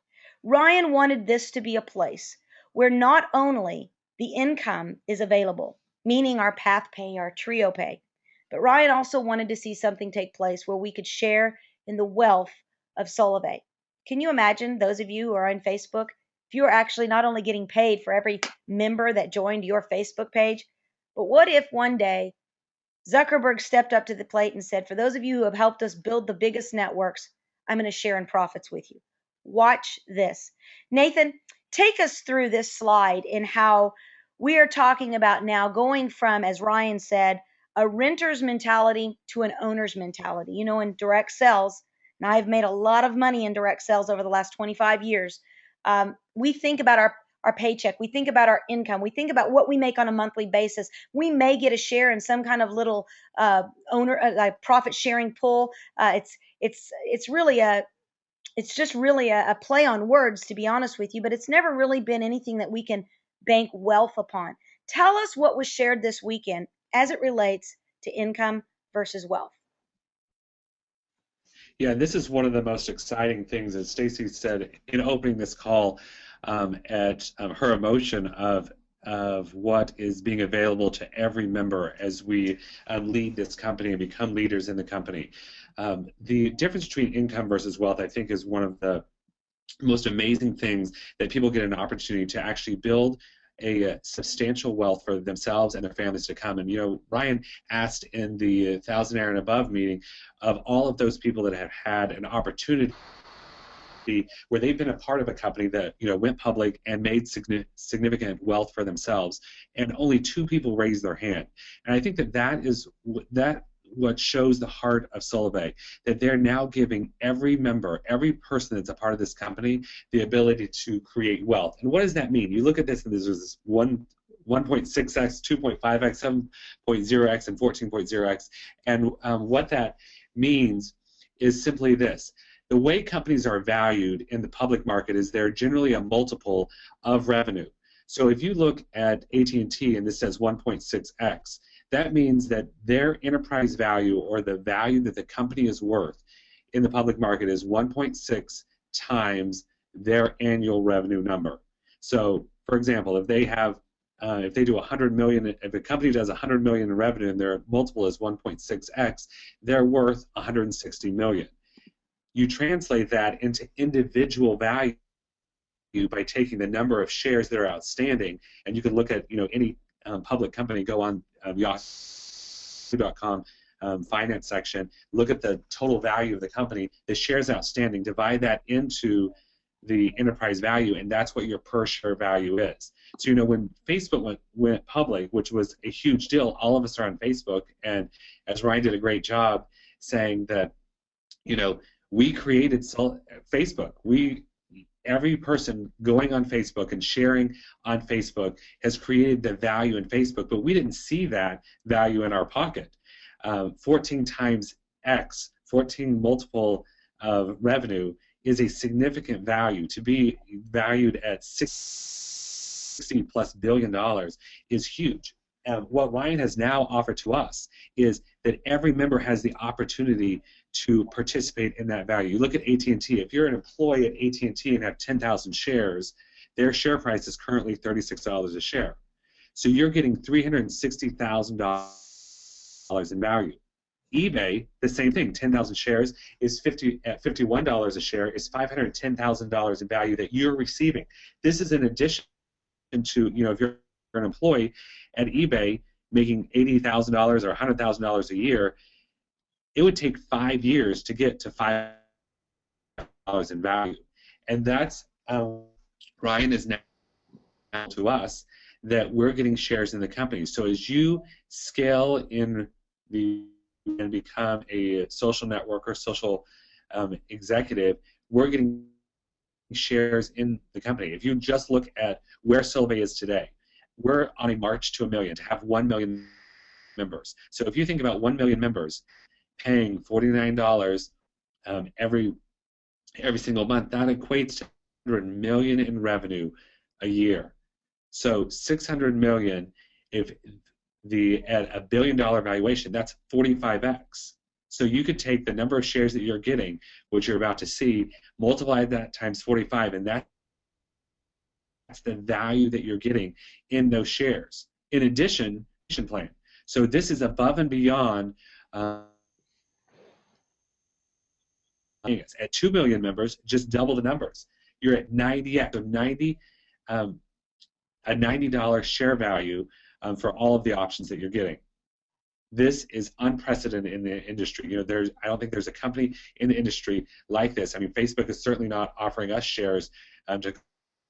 Ryan wanted this to be a place where not only the income is available, meaning our path pay, our trio pay, but Ryan also wanted to see something take place where we could share in the wealth of Solavei. Can you imagine, those of you who are on Facebook, if you were actually not only getting paid for every member that joined your Facebook page, but what if one day Zuckerberg stepped up to the plate and said, for those of you who have helped us build the biggest networks, I'm going to share in profits with you. Watch this. Nathan, take us through this slide in how we are talking about now going from, as Ryan said, a renter's mentality to an owner's mentality. You know, in direct sales, and I've made a lot of money in direct sales over the last 25 years. We think about our paycheck. We think about our income. We think about what we make on a monthly basis. We may get a share in some kind of little profit sharing pool. It's really it's just really a play on words, to be honest with you, but it's never really been anything that we can bank wealth upon. Tell us what was shared this weekend as it relates to income versus wealth. Yeah, this is one of the most exciting things, as Stacy said in opening this call, at her emotion of what is being available to every member as we lead this company and become leaders in the company. The difference between income versus wealth, I think, is one of the most amazing things that people get an opportunity to actually build a substantial wealth for themselves and their families to come. And you know, Ryan asked in the Thousandaire and Above meeting of all of those people that have had an opportunity where they've been a part of a company that went public and made significant wealth for themselves, and only 2 people raised their hand. And I think that is what shows the heart of Solavei, that they're now giving every member, every person that's a part of this company, the ability to create wealth. And what does that mean? You look at this, and there's this 1.6x, 2.5x, 7.0x, and 14.0x. And what that means is simply this. The way companies are valued in the public market is they're generally a multiple of revenue. So if you look at AT&T and this says 1.6x, that means that their enterprise value, or the value that the company is worth in the public market, is 1.6 times their annual revenue number. So, for example, if they do 100 million, if a company does 100 million in revenue and their multiple is 1.6x, they're worth 160 million. You translate that into individual value by taking the number of shares that are outstanding, and you can look at any public company, go on yahoo.com finance section, look at the total value of the company, the shares outstanding, divide that into the enterprise value, and that's what your per share value is. So when Facebook went public, which was a huge deal, all of us are on Facebook, and as Ryan did a great job saying that we created Facebook. Every person going on Facebook and sharing on Facebook has created the value in Facebook, but we didn't see that value in our pocket. 14 times X, 14 multiple of revenue, is a significant value. To be valued at $60+ billion is huge. What Ryan has now offered to us is that every member has the opportunity to participate in that value. You look at AT&T. If you're an employee at AT&T and have 10,000 shares, their share price is currently $36 a share. So you're getting $360,000 in value. eBay, the same thing. 10,000 shares is at $51 a share, is $510,000 in value that you're receiving. This is in addition to, if you're an employee at eBay making $80,000 or $100,000 a year, it would take 5 years to get to $5 in value. And that's Ryan is now to us that we're getting shares in the company. So as you scale and become a social network or social executive, we're getting shares in the company. If you just look at where Solavei is today, we're on a march to 1 million, to have 1 million members. So if you think about 1 million members paying $49 every single month, that equates to 100 million in revenue a year. So 600 million, if at $1 billion valuation, that's 45x. So you could take the number of shares that you're getting, which you're about to see, multiply that times 45, and that's the value that you're getting in those shares. In addition, plan. So this is above and beyond. At 2 million members, just double the numbers. You're at 90x, so 90, a $90 share value for all of the options that you're getting. This is unprecedented in the industry. You know, I don't think there's a company in the industry like this. I mean, Facebook is certainly not offering us shares to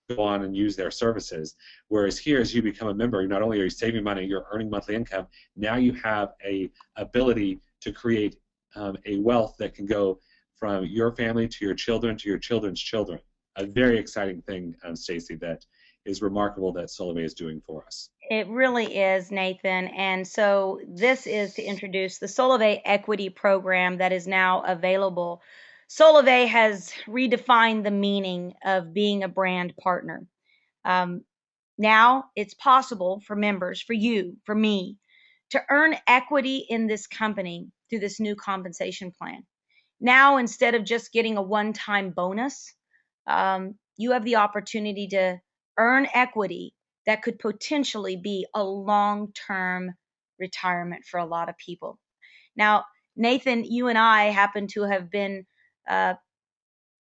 go on and use their services. Whereas here, as you become a member, not only are you saving money, you're earning monthly income. Now you have a ability to create a wealth that can go from your family to your children to your children's children. A very exciting thing, Stacy, that is remarkable that Solavei is doing for us. It really is, Nathan. And so this is to introduce the Solavei Equity Program that is now available. Solavei has redefined the meaning of being a brand partner. Now it's possible for members, for you, for me, to earn equity in this company through this new compensation plan. Now, instead of just getting a one-time bonus, you have the opportunity to earn equity that could potentially be a long-term retirement for a lot of people. Now, Nathan, you and I happen to have been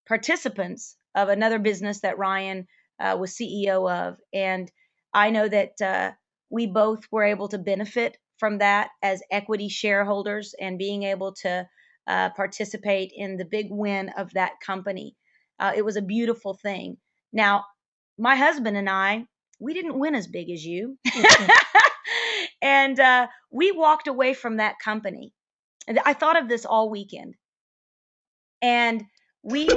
participants of another business that Ryan was CEO of, and I know that we both were able to benefit from that as equity shareholders and being able to participate in the big win of that company. It was a beautiful thing. Now, my husband and I, we didn't win as big as you. And we walked away from that company. And I thought of this all weekend. And we,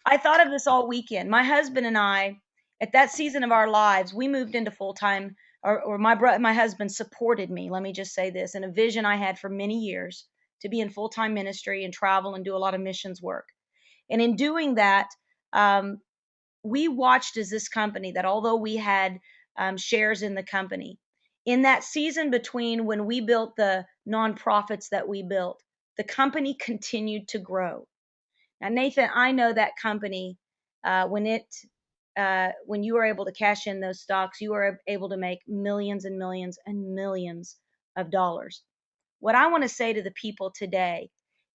I thought of this all weekend. My husband and I, at that season of our lives, we moved into full time, or my husband supported me. Let me just say this, in a vision I had for many years to be in full time ministry and travel and do a lot of missions work. And in doing that, we watched as this company, that although we had shares in the company, in that season between when we built the nonprofits that we built, the company continued to grow. Now, Nathan, I know that company, when you were able to cash in those stocks, you were able to make millions and millions and millions of dollars. What I want to say to the people today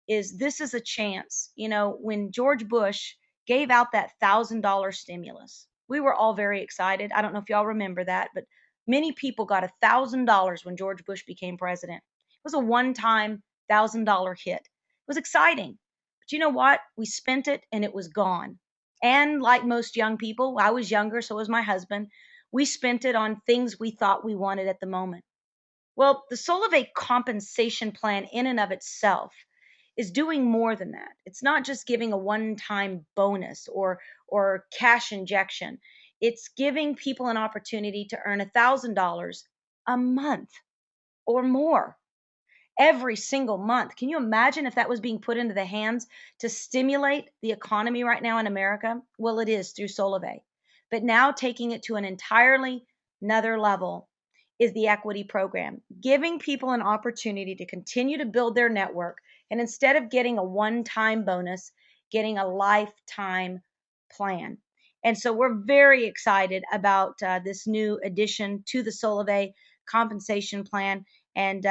is this is a chance. You know, when George Bush gave out that $1,000 stimulus, we were all very excited. I don't know if y'all remember that, but many people got $1,000 when George Bush became president. It was a one-time $1,000 hit. It was exciting. But you know what? We spent it and it was gone. And like most young people, I was younger, so was my husband. We spent it on things we thought we wanted at the moment. Well, the Solavei compensation plan in and of itself is doing more than that. It's not just giving a one-time bonus or cash injection. It's giving people an opportunity to earn $1,000 a month or more every single month. Can you imagine if that was being put into the hands to stimulate the economy right now in America? Well, it is through Solavei. But now taking it to an entirely another level is the equity program, giving people an opportunity to continue to build their network. And instead of getting a one-time bonus, getting a lifetime plan. And so we're very excited about this new addition to the Solavei compensation plan. And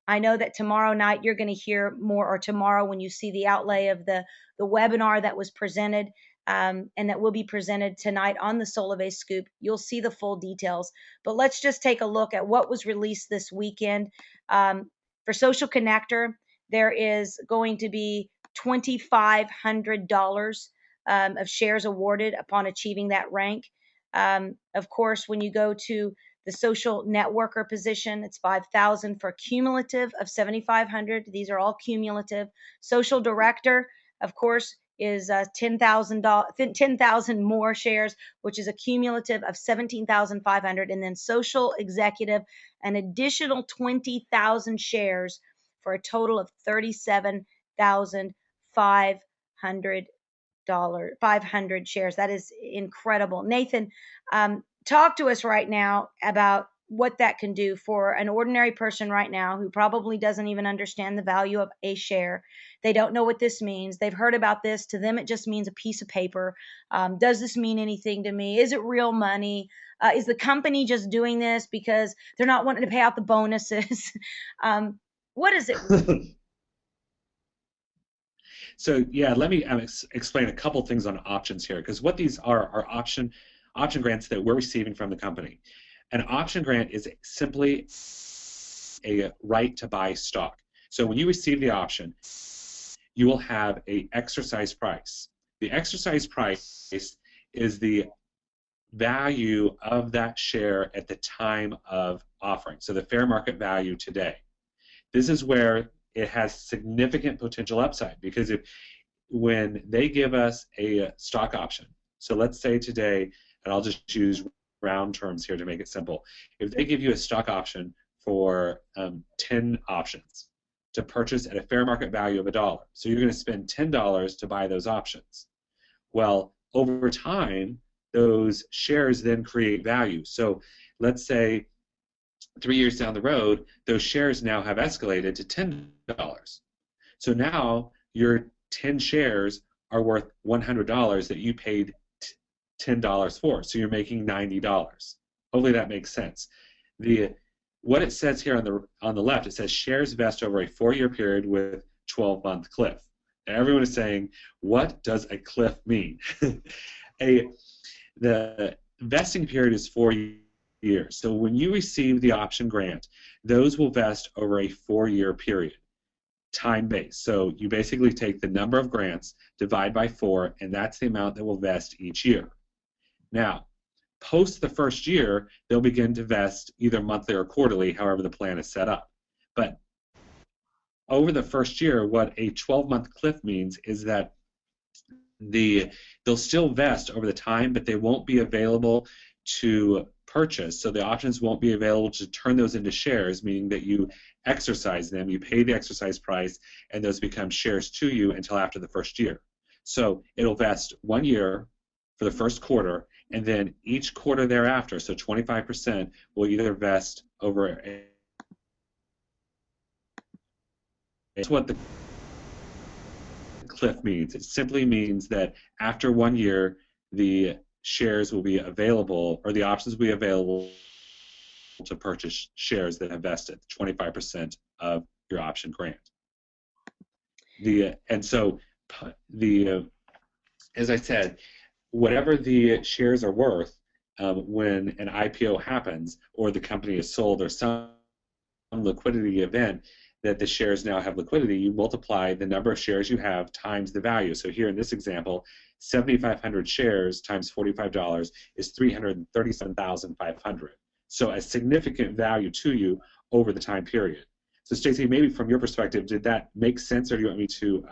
I know that tomorrow night you're going to hear more, or tomorrow when you see the outlay of the webinar that was presented and that will be presented tonight on the Solavei Scoop, you'll see the full details. But let's just take a look at what was released this weekend. For Social Connector, there is going to be $2,500 of shares awarded upon achieving that rank. Of course, when you go to the social networker position, it's 5,000 for cumulative of 7,500. These are all cumulative. Social director, of course, is 10,000 more shares, which is a cumulative of 17,500. And then social executive, an additional 20,000 shares for a total of 37,500 shares. That is incredible. Nathan, talk to us right now about what that can do for an ordinary person right now who probably doesn't even understand the value of a share. They don't know what this means. They've heard about this. To them, it just means a piece of paper. Does this mean anything to me? Is it real money? Is the company just doing this because they're not wanting to pay out the bonuses? What is it? So yeah, let me explain a couple things on options here, because what these are option grants that we're receiving from the company. An option grant is simply a right to buy stock. So when you receive the option, you will have a exercise price. The exercise price is the value of that share at the time of offering. So the fair market value today. This is where it has significant potential upside, because when they give us a stock option, so let's say today, and I'll just use round terms here to make it simple, if they give you a stock option for 10 options to purchase at a fair market value of $1, so you're going to spend $10 to buy those options. Well, over time, those shares then create value. So let's say 3 years down the road, those shares now have escalated to $10. So now your 10 shares are worth $100 that you paid $10 for. So you're making $90. Hopefully that makes sense. What it says here on the left, it says shares vest over a 4-year period with 12-month cliff. Now everyone is saying, what does a cliff mean? The vesting period is 4 years. So when you receive the option grant, those will vest over a 4-year period, time-based. So you basically take the number of grants, divide by 4, and that's the amount that will vest each year. Now, post the first year, they'll begin to vest either monthly or quarterly, however the plan is set up. But over the first year, what a 12-month cliff means is that they'll still vest over the time, but they won't be available to purchase. So the options won't be available to turn those into shares, meaning that you exercise them, you pay the exercise price, and those become shares to you until after the first year. So it'll vest 1 year for the first quarter, and then each quarter thereafter, so 25%, will either vest over a. That's what the cliff means. It simply means that after 1 year, the shares will be available, or the options will be available to purchase shares that have vested 25% of your option grant. As I said, whatever the shares are worth when an IPO happens or the company is sold or some liquidity event that the shares now have liquidity, you multiply the number of shares you have times the value. So here in this example, 7,500 shares times $45 is 337,500. So a significant value to you over the time period. So Stacey, maybe from your perspective, did that make sense, or do you want me to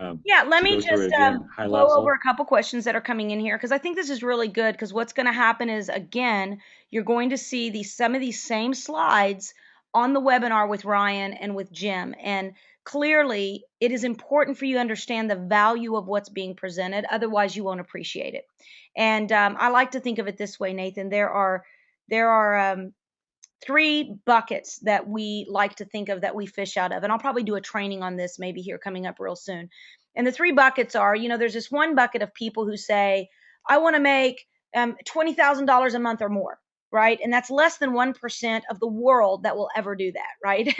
let me just high level? Over a couple questions that are coming in here, because I think this is really good, because what's going to happen is, again, you're going to see some of these same slides on the webinar with Ryan and with Jim, and clearly it is important for you to understand the value of what's being presented, otherwise you won't appreciate it. And I like to think of it this way, Nathan. There are 3 buckets that we like to think of, that we fish out of, and I'll probably do a training on this maybe here coming up real soon. And the 3 buckets are, there's this one bucket of people who say, I want to make $20,000 a month or more, right? And that's less than 1% of the world that will ever do that, right?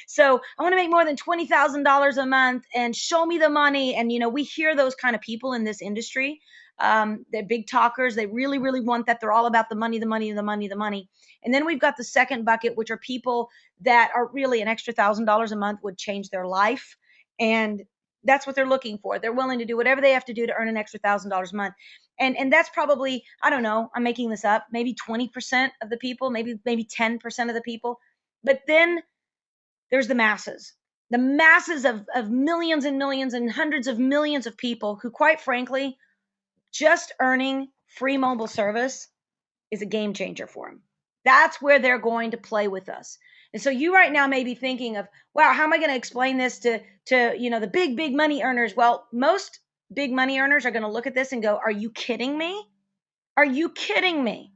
So I want to make more than $20,000 a month, and show me the money. And we hear those kind of people in this industry. They're big talkers. They really, really want that. They're all about the money, the money, the money, the money. And then we've got the second bucket, which are people that are really an extra $1,000 a month would change their life. And that's what they're looking for. They're willing to do whatever they have to do to earn an extra $1,000 a month. And that's probably, I don't know, I'm making this up, maybe 20% of the people, maybe 10% of the people. But then there's the masses of millions and millions and hundreds of millions of people who, quite frankly, just earning free mobile service is a game changer for them. That's where they're going to play with us. And so you right now may be thinking of, wow, how am I going to explain this to the big money earners? Well, most big money earners are going to look at this and go, are you kidding me? Are you kidding me?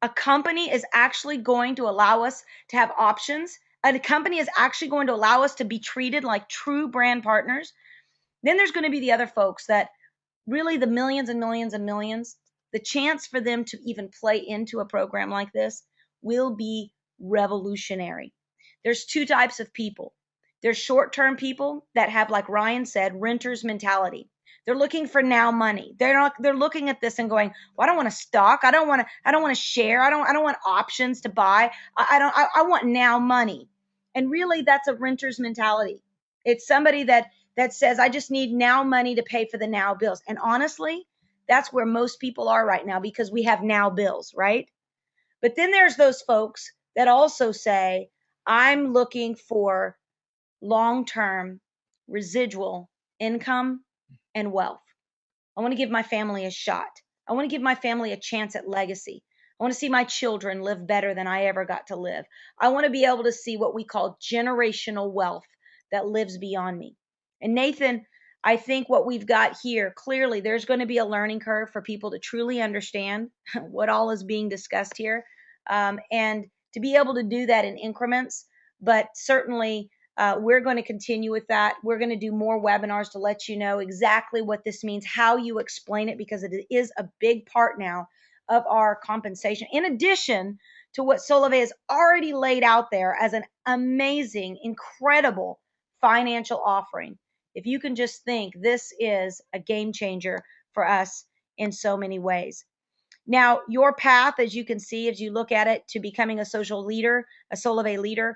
A company is actually going to allow us to have options. A company is actually going to allow us to be treated like true brand partners. Then there's going to be the other folks that really the millions and millions and millions, the chance for them to even play into a program like this will be revolutionary. There's two types of people. There's short-term people that have, like Ryan said, renter's mentality. They're looking for now money. They're looking at this and going, well, I don't want to stock. I don't want to share. I don't want options to buy. I want now money. And really that's a renter's mentality. It's somebody that says, I just need now money to pay for the now bills. And honestly, that's where most people are right now because we have now bills, right? But then there's those folks that also say, I'm looking for long-term residual income and wealth. I want to give my family a shot. I want to give my family a chance at legacy. I want to see my children live better than I ever got to live. I want to be able to see what we call generational wealth that lives beyond me. And Nathan, I think what we've got here, clearly there's going to be a learning curve for people to truly understand what all is being discussed here, and to be able to do that in increments. But certainly, we're going to continue with that. We're going to do more webinars to let you know exactly what this means, how you explain it, because it is a big part now of our compensation. In addition to what Solavei has already laid out there as an amazing, incredible financial offering. If you can just think, this is a game changer for us in so many ways. Now, your path, as you can see, as you look at it, to becoming a social leader, a Solavei leader,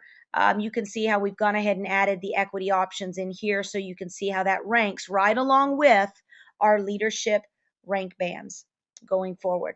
you can see how we've gone ahead and added the equity options in here, so you can see how that ranks right along with our leadership rank bands going forward.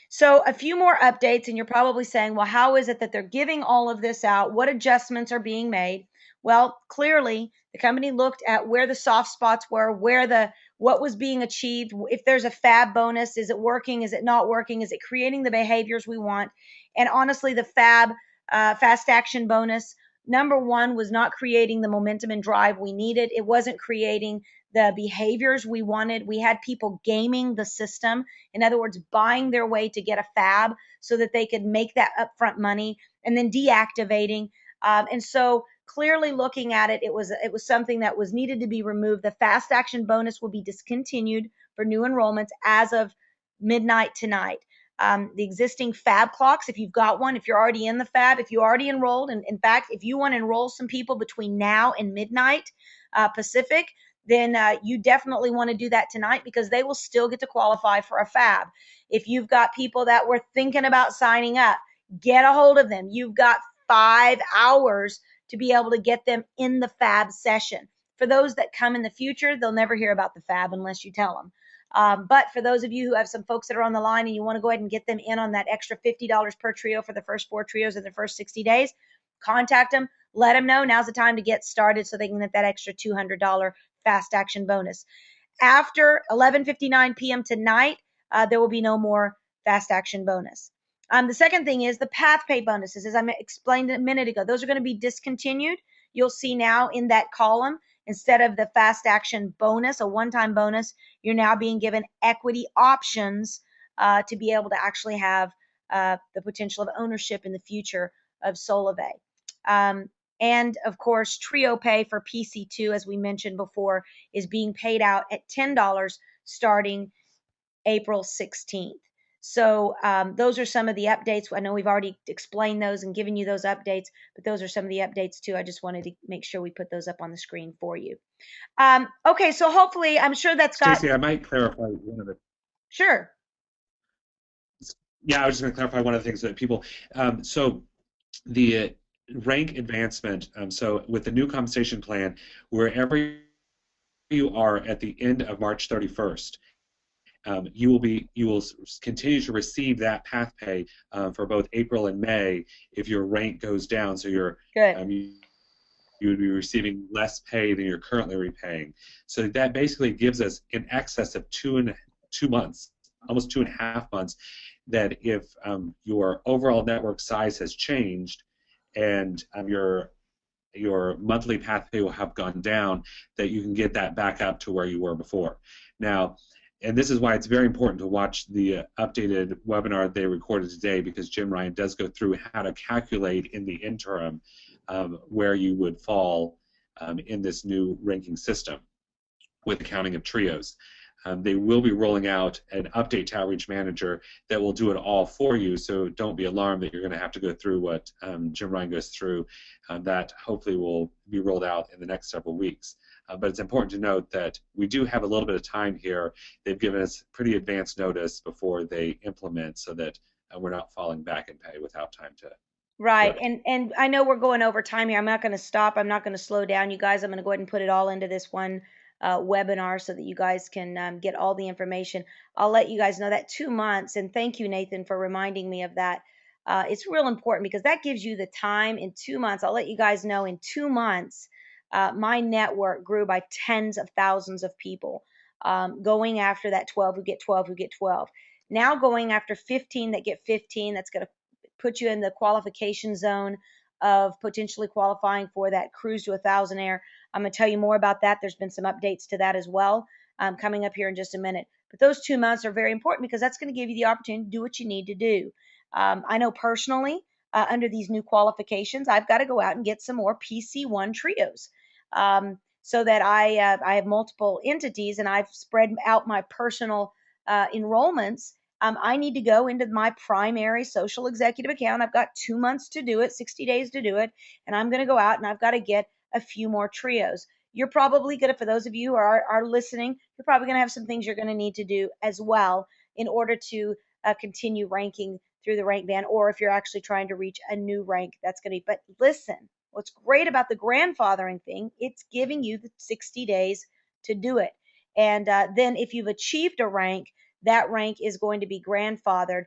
So a few more updates, and you're probably saying, well, how is it that they're giving all of this out? What adjustments are being made? Well, clearly the company looked at where the soft spots were, what was being achieved. If there's a fab bonus, is it working? Is it not working? Is it creating the behaviors we want? And honestly, the fab fast action bonus, number one, was not creating the momentum and drive we needed. It wasn't creating the behaviors we wanted. We had people gaming the system. In other words, buying their way to get a fab so that they could make that upfront money and then deactivating. And so clearly looking at it, it was something that was needed to be removed. The fast action bonus will be discontinued for new enrollments as of midnight tonight. The existing fab clocks, if you've got one, if you're already in the fab, if you already enrolled, and in fact, if you want to enroll some people between now and midnight Pacific, then you definitely want to do that tonight because they will still get to qualify for a fab. If you've got people that were thinking about signing up, get a hold of them. You've got 5 hours to be able to get them in the fab session. For those that come in the future, they'll never hear about the fab unless you tell them. But for those of you who have some folks that are on the line and you want to go ahead and get them in on that extra $50 per trio for the first 4 trios in the first 60 days, contact them, let them know now's the time to get started so they can get that extra $200 fast action bonus. After 11:59 p.m. tonight, there will be no more fast action bonus. The second thing is the path pay bonuses, as I explained a minute ago. Those are going to be discontinued. You'll see now in that column, instead of the fast action bonus, a one-time bonus, you're now being given equity options to be able to actually have the potential of ownership in the future of Solavei. And of course, Trio Pay for PC2, as we mentioned before, is being paid out at $10 starting April 16th. So those are some of the updates. I know we've already explained those and given you those updates, but those are some of the updates too. I just wanted to make sure we put those up on the screen for you. Okay, so hopefully, I'm sure that's got. Stacey, I might clarify one of the. Sure. Yeah, I was just going to clarify one of the things that people. So the rank advancement. So with the new compensation plan, wherever you are at the end of March 31st. You will continue to receive that path pay for both April and May if your rank goes down. So you're Good. You would be receiving less pay than you're currently repaying. So that basically gives us in excess of 2 months, almost 2.5 months, that if your overall network size has changed and your monthly path pay will have gone down, that you can get that back up to where you were before. Now, And this is why it's very important to watch the updated webinar they recorded today, because Jim Ryan does go through how to calculate in the interim where you would fall in this new ranking system with the counting of trios. They will be rolling out an update to Outreach Manager that will do it all for you, so don't be alarmed that you're going to have to go through what Jim Ryan goes through. That hopefully will be rolled out in the next several weeks. But it's important to note that we do have a little bit of time here. They've given us pretty advanced notice before they implement, so that we're not falling back in pay without time to Right. correct. And I know we're going over time here. I'm not going to stop. I'm not going to slow down, you guys. I'm going to go ahead and put it all into this one webinar so that you guys can get all the information. I'll let you guys know that 2 months, and thank you, Nathan, for reminding me of that. It's real important because that gives you the time in 2 months. I'll let you guys know in 2 months, my network grew by tens of thousands of people, going after that 12 who get 12 who get 12. Now going after 15 that get 15, that's going to put you in the qualification zone of potentially qualifying for that cruise to a Thousandaire. I'm going to tell you more about that. There's been some updates to that as well, coming up here in just a minute. But those 2 months are very important because that's going to give you the opportunity to do what you need to do. I know personally, under these new qualifications, I've got to go out and get some more PC1 trios, so that I have multiple entities and I've spread out my personal enrollments. I need to go into my primary social executive account. I've got 2 months to do it, 60 days to do it, and I'm going to go out and I've got to get a few more trios. You're probably going to, for those of you who are listening, you're probably going to have some things you're going to need to do as well in order to continue ranking through the rank band, or if you're actually trying to reach a new rank, that's going to be. But listen, what's great about the grandfathering thing, it's giving you the 60 days to do it. And then if you've achieved a rank, that rank is going to be grandfathered.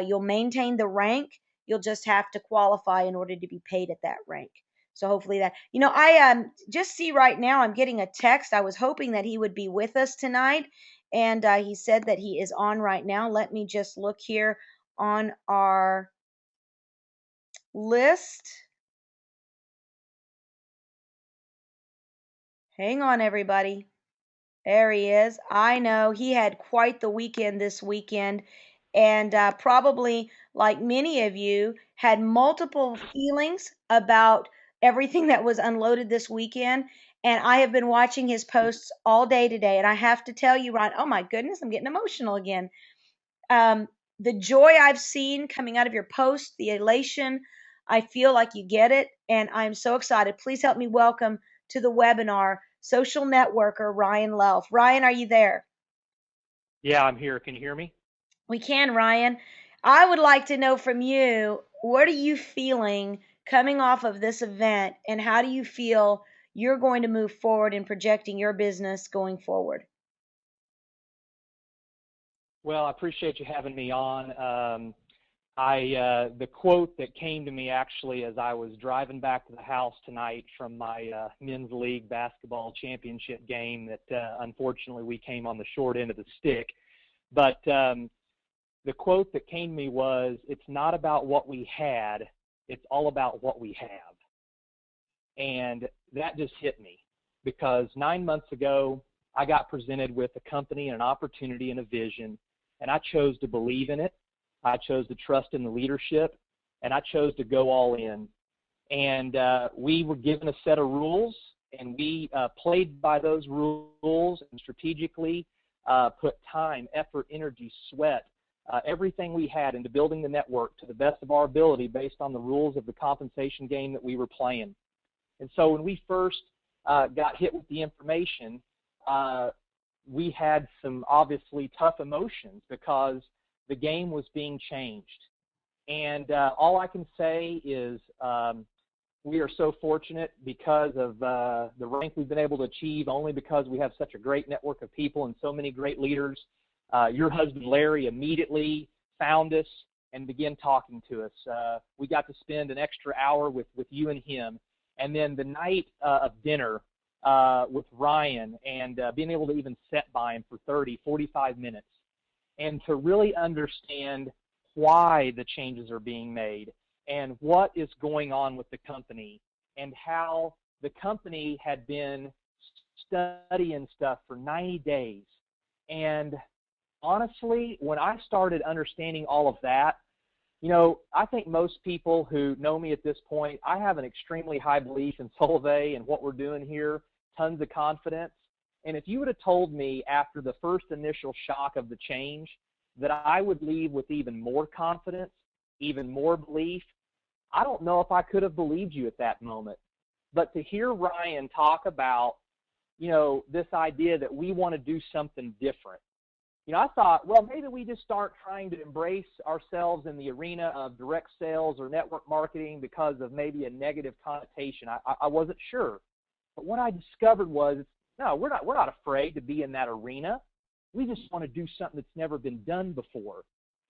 You'll maintain the rank. You'll just have to qualify in order to be paid at that rank. So hopefully that, I just see right now I'm getting a text. I was hoping that he would be with us tonight, and he said that he is on right now. Let me just look here on our list. Hang on, everybody. There he is. I know he had quite the weekend this weekend, and probably, like many of you, had multiple feelings about everything that was unloaded this weekend. And I have been watching his posts all day today, and I have to tell you, Ron, oh my goodness, I'm getting emotional again. Um, the joy I've seen coming out of your post, the elation, I feel like you get it, and I'm so excited. Please help me welcome to the webinar social networker Ryan Lelf. Ryan, are you there? Yeah, I'm here. Can you hear me? We can, Ryan. I would like to know from you, what are you feeling coming off of this event, and how do you feel you're going to move forward in projecting your business going forward? Well, I appreciate you having me on. The quote that came to me actually as I was driving back to the house tonight from my men's league basketball championship game that unfortunately we came on the short end of the stick. But the quote that came to me was, "It's not about what we had, it's all about what we have." And that just hit me because 9 months ago, I got presented with a company and an opportunity and a vision, and I chose to believe in it. I chose to trust in the leadership, and I chose to go all in. And we were given a set of rules, and we played by those rules and strategically put time, effort, energy, sweat, everything we had into building the network to the best of our ability based on the rules of the compensation game that we were playing. And so when we first got hit with the information, we had some obviously tough emotions because the game was being changed. And all I can say is we are so fortunate because of the rank we've been able to achieve, only because we have such a great network of people and so many great leaders. Your husband, Larry, immediately found us and began talking to us. We got to spend an extra hour with you and him. And then the night of dinner with Ryan and being able to even sit by him for 30, 45 minutes and to really understand why the changes are being made and what is going on with the company and how the company had been studying stuff for 90 days. And honestly, when I started understanding all of that, I think most people who know me at this point, I have an extremely high belief in Solavei and what we're doing here, tons of confidence. And if you would have told me after the first initial shock of the change that I would leave with even more confidence, even more belief, I don't know if I could have believed you at that moment. But to hear Ryan talk about, this idea that we want to do something different, I thought, well, maybe we just start trying to embrace ourselves in the arena of direct sales or network marketing because of maybe a negative connotation. I wasn't sure. But what I discovered was, no, we're not afraid to be in that arena. We just want to do something that's never been done before.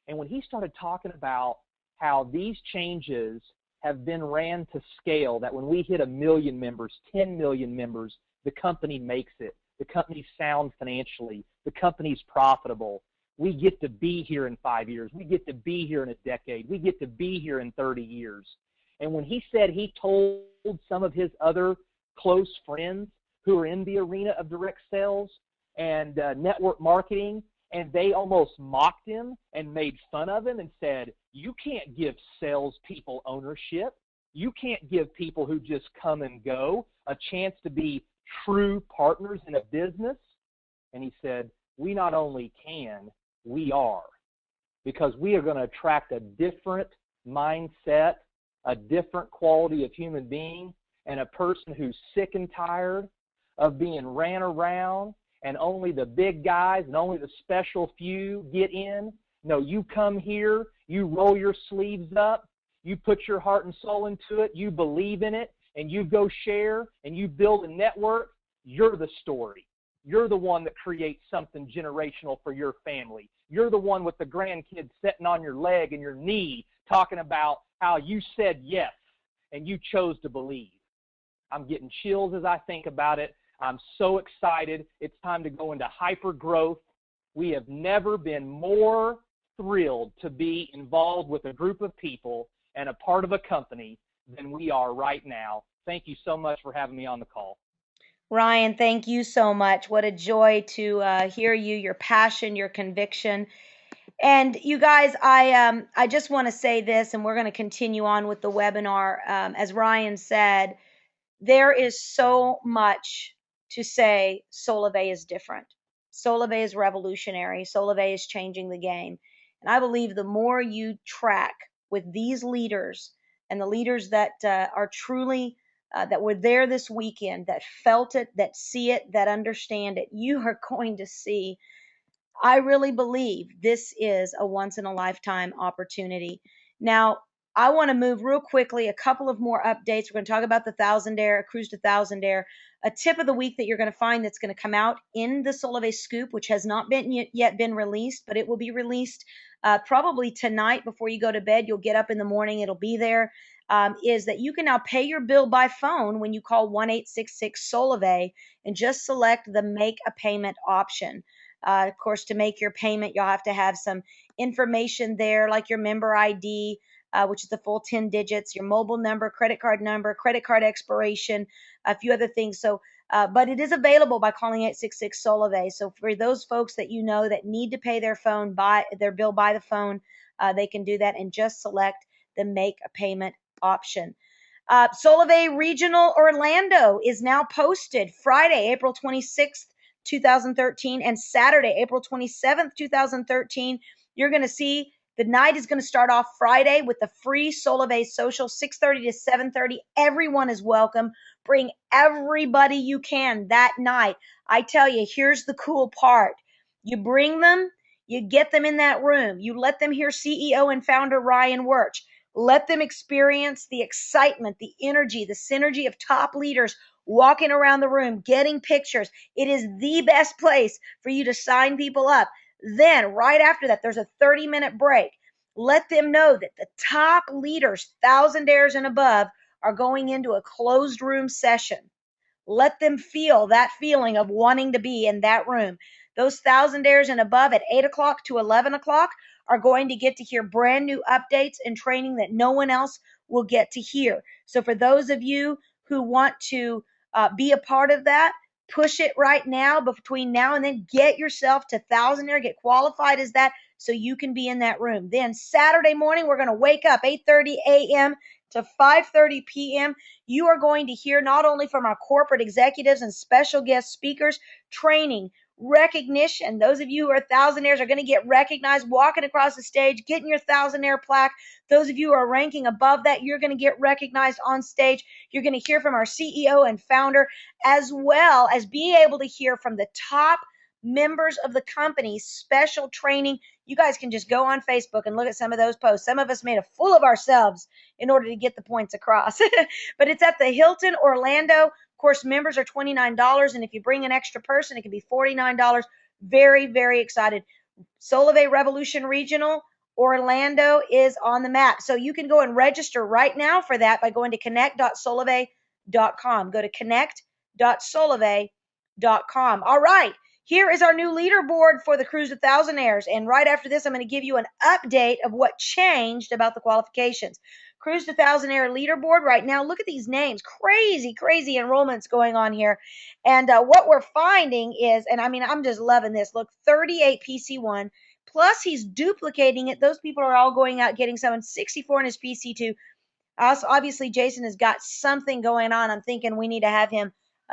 And when he started talking about how these changes have been ran to scale, that when we hit 1 million members, 10 million members, the company makes it. The company's sound financially. The company's profitable. We get to be here in 5 years. We get to be here in a decade. We get to be here in 30 years. And when he said he told some of his other close friends who are in the arena of direct sales and network marketing, and they almost mocked him and made fun of him and said, you can't give salespeople ownership. You can't give people who just come and go a chance to be true partners in a business. And he said, we not only can, we are, because we are going to attract a different mindset, a different quality of human being, and a person who's sick and tired of being ran around and only the big guys and only the special few get in. No, you come here, you roll your sleeves up, you put your heart and soul into it, you believe in it, and you go share and you build a network. You're the story. You're the one that creates something generational for your family. You're the one with the grandkids sitting on your leg and your knee talking about how you said yes and you chose to believe. I'm getting chills as I think about it. I'm so excited. It's time to go into hyper growth. We have never been more thrilled to be involved with a group of people and a part of a company than we are right now. Thank you so much for having me on the call. Ryan, thank you so much. What a joy to hear you, your passion, your conviction. And you guys, I just want to say this, and we're going to continue on with the webinar. As Ryan said, there is so much to say. Solavei is different. Solavei is revolutionary. Solavei is changing the game. And I believe the more you track with these leaders and the leaders that are truly that were there this weekend, that felt it, that see it, that understand it, you are going to see. I really believe this is a once in a lifetime opportunity. Now, I want to move real quickly, a couple of more updates. We're going to talk about the Thousandaire, a cruise to Thousandaire, a tip of the week that you're going to find that's going to come out in the Solavei Scoop, which has not been yet been released, but it will be released probably tonight before you go to bed. You'll get up in the morning, it'll be there. Is that you can now pay your bill by phone when you call 1-866-SOLAVEI and just select the make a payment option. Of course, to make your payment, you'll have to have some information there, like your member ID, which is the full 10 digits, your mobile number, credit card expiration, a few other things. So, but it is available by calling 866-SOLAVEI. So for those folks that you know that need to pay their bill by the phone, they can do that and just select the make a payment option. Solavei Regional Orlando is now posted Friday, April 26th, 2013, and Saturday, April 27th, 2013. You're going to see the night is going to start off Friday with the free Solavei Social, 6:30 to 7:30. Everyone is welcome. Bring everybody you can that night. I tell you, here's the cool part. You bring them, you get them in that room. You let them hear CEO and founder Ryan Wirch. Let them experience the excitement, the energy, the synergy of top leaders walking around the room, getting pictures. It is the best place for you to sign people up. Then, right after that, there's a 30-minute break. Let them know that the top leaders, thousandaires and above, are going into a closed room session. Let them feel that feeling of wanting to be in that room. Those thousandaires and above at 8 o'clock to 11 o'clock are going to get to hear brand new updates and training that no one else will get to hear. So for those of you who want to be a part of that, Push it right now, but between now and then, get yourself to Thousandaire, get qualified as that so you can be in that room. Then Saturday morning, we're going to wake up 8:30 a.m. to 5:30 p.m. You are going to hear not only from our corporate executives and special guest speakers, training, recognition. Those of you who are Thousandaires are going to get recognized walking across the stage, getting your Thousandaire plaque. Those of you who are ranking above that, you're going to get recognized on stage. You're going to hear from our CEO and founder, as well as being able to hear from the top members of the company, special training. You guys can just go on Facebook and look at some of those posts. Some of us made a fool of ourselves in order to get the points across. But it's at the Hilton Orlando. Of course, members are $29, and if you bring an extra person, it can be $49. Very, very excited. Solavei Revolution Regional Orlando is on the map. So you can go and register right now for that by going to connect.solavei.com. Go to connect.solavei.com. All right. Here is our new leaderboard for the Cruise to Thousandaires. And right after this, I'm going to give you an update of what changed about the qualifications. Cruise to Thousandaire leaderboard right now. Look at these names. Crazy, crazy enrollments going on here. And what we're finding is, and I mean, I'm just loving this. Look, 38 PC1. Plus, he's duplicating it. Those people are all going out getting someone 64 in his PC2. Also, obviously, Jason has got something going on. I'm thinking we need to have him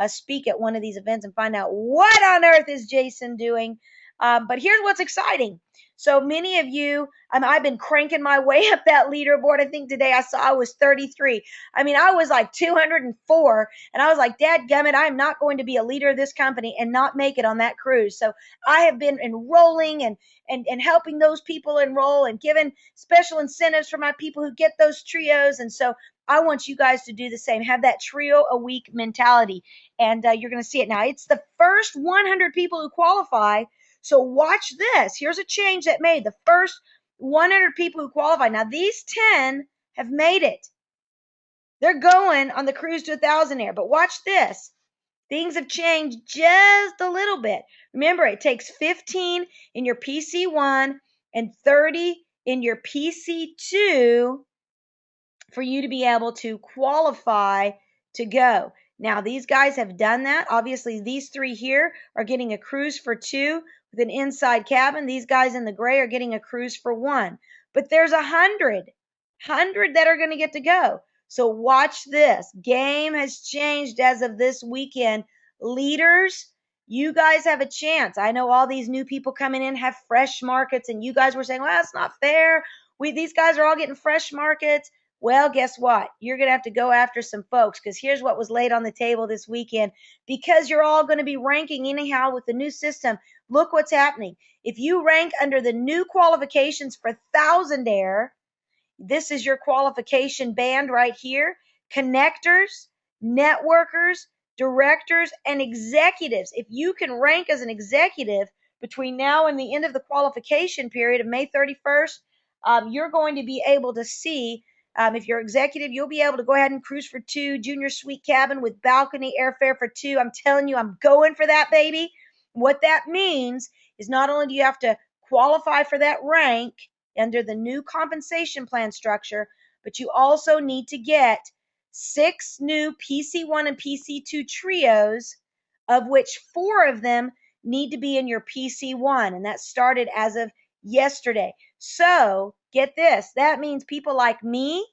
speak at one of these events and find out what on earth is Jason doing. But here's what's exciting. So many of you, I've been cranking my way up that leaderboard. I think today I was 33. I mean, I was like 204, and I was like, dadgummit, I am not going to be a leader of this company and not make it on that cruise. So I have been enrolling and helping those people enroll and giving special incentives for my people who get those trios. And so I want you guys to do the same. Have that trio a week mentality. And you're going to see it now. It's the first 100 people who qualify. So watch this. Here's a change that made the first 100 people who qualify. Now, these 10 have made it. They're going on the Cruise to Thousandaire. But watch this. Things have changed just a little bit. Remember, it takes 15 in your PC1 and 30 in your PC2 for you to be able to qualify to go. Now, these guys have done that. Obviously, these three here are getting a cruise for 2 with an inside cabin. These guys in the gray are getting a cruise for 1. But there's 100 that are going to get to go. So watch this. Game has changed as of this weekend. Leaders, you guys have a chance. I know all these new people coming in have fresh markets, and you guys were saying, well, that's not fair. These guys are all getting fresh markets. Well, guess what? You're going to have to go after some folks, because here's what was laid on the table this weekend. Because you're all going to be ranking anyhow with the new system. Look what's happening. If you rank under the new qualifications for Thousandaire, this is your qualification band right here. Connectors, networkers, directors, and executives. If you can rank as an executive between now and the end of the qualification period of May 31st, you're going to be able to see. If you're executive, you'll be able to go ahead and cruise for 2, junior suite cabin with balcony airfare for 2. I'm telling you, I'm going for that, baby. What that means is not only do you have to qualify for that rank under the new compensation plan structure, but you also need to get 6 new PC1 and PC2 trios, of which 4 of them need to be in your PC1, and that started as of yesterday. So get this, that means people like me,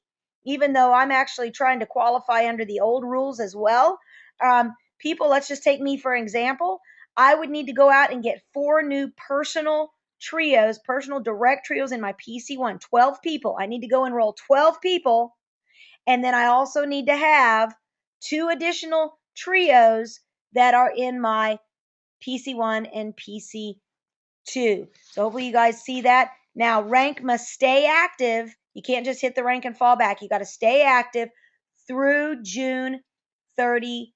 even though I'm actually trying to qualify under the old rules as well, people, let's just take me for example, I would need to go out and get 4 new personal trios, personal direct trios in my PC1, 12 people. I need to go enroll 12 people, and then I also need to have 2 additional trios that are in my PC1 and PC2. So hopefully you guys see that. Now, rank must stay active. You can't just hit the rank and fall back. You got to stay active through June 31st.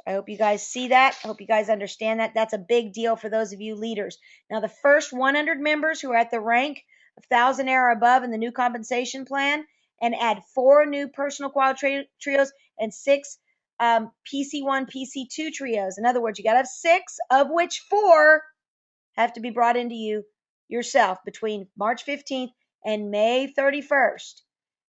I hope you guys see that. I hope you guys understand that. That's a big deal for those of you leaders. Now, the first 100 members who are at the rank of Thousandaire or above in the new compensation plan, and add 4 new personal quality trios and 6 PC1, PC2 trios. In other words, you got to have 6, of which 4 have to be brought into you yourself between March 15th and May 31st.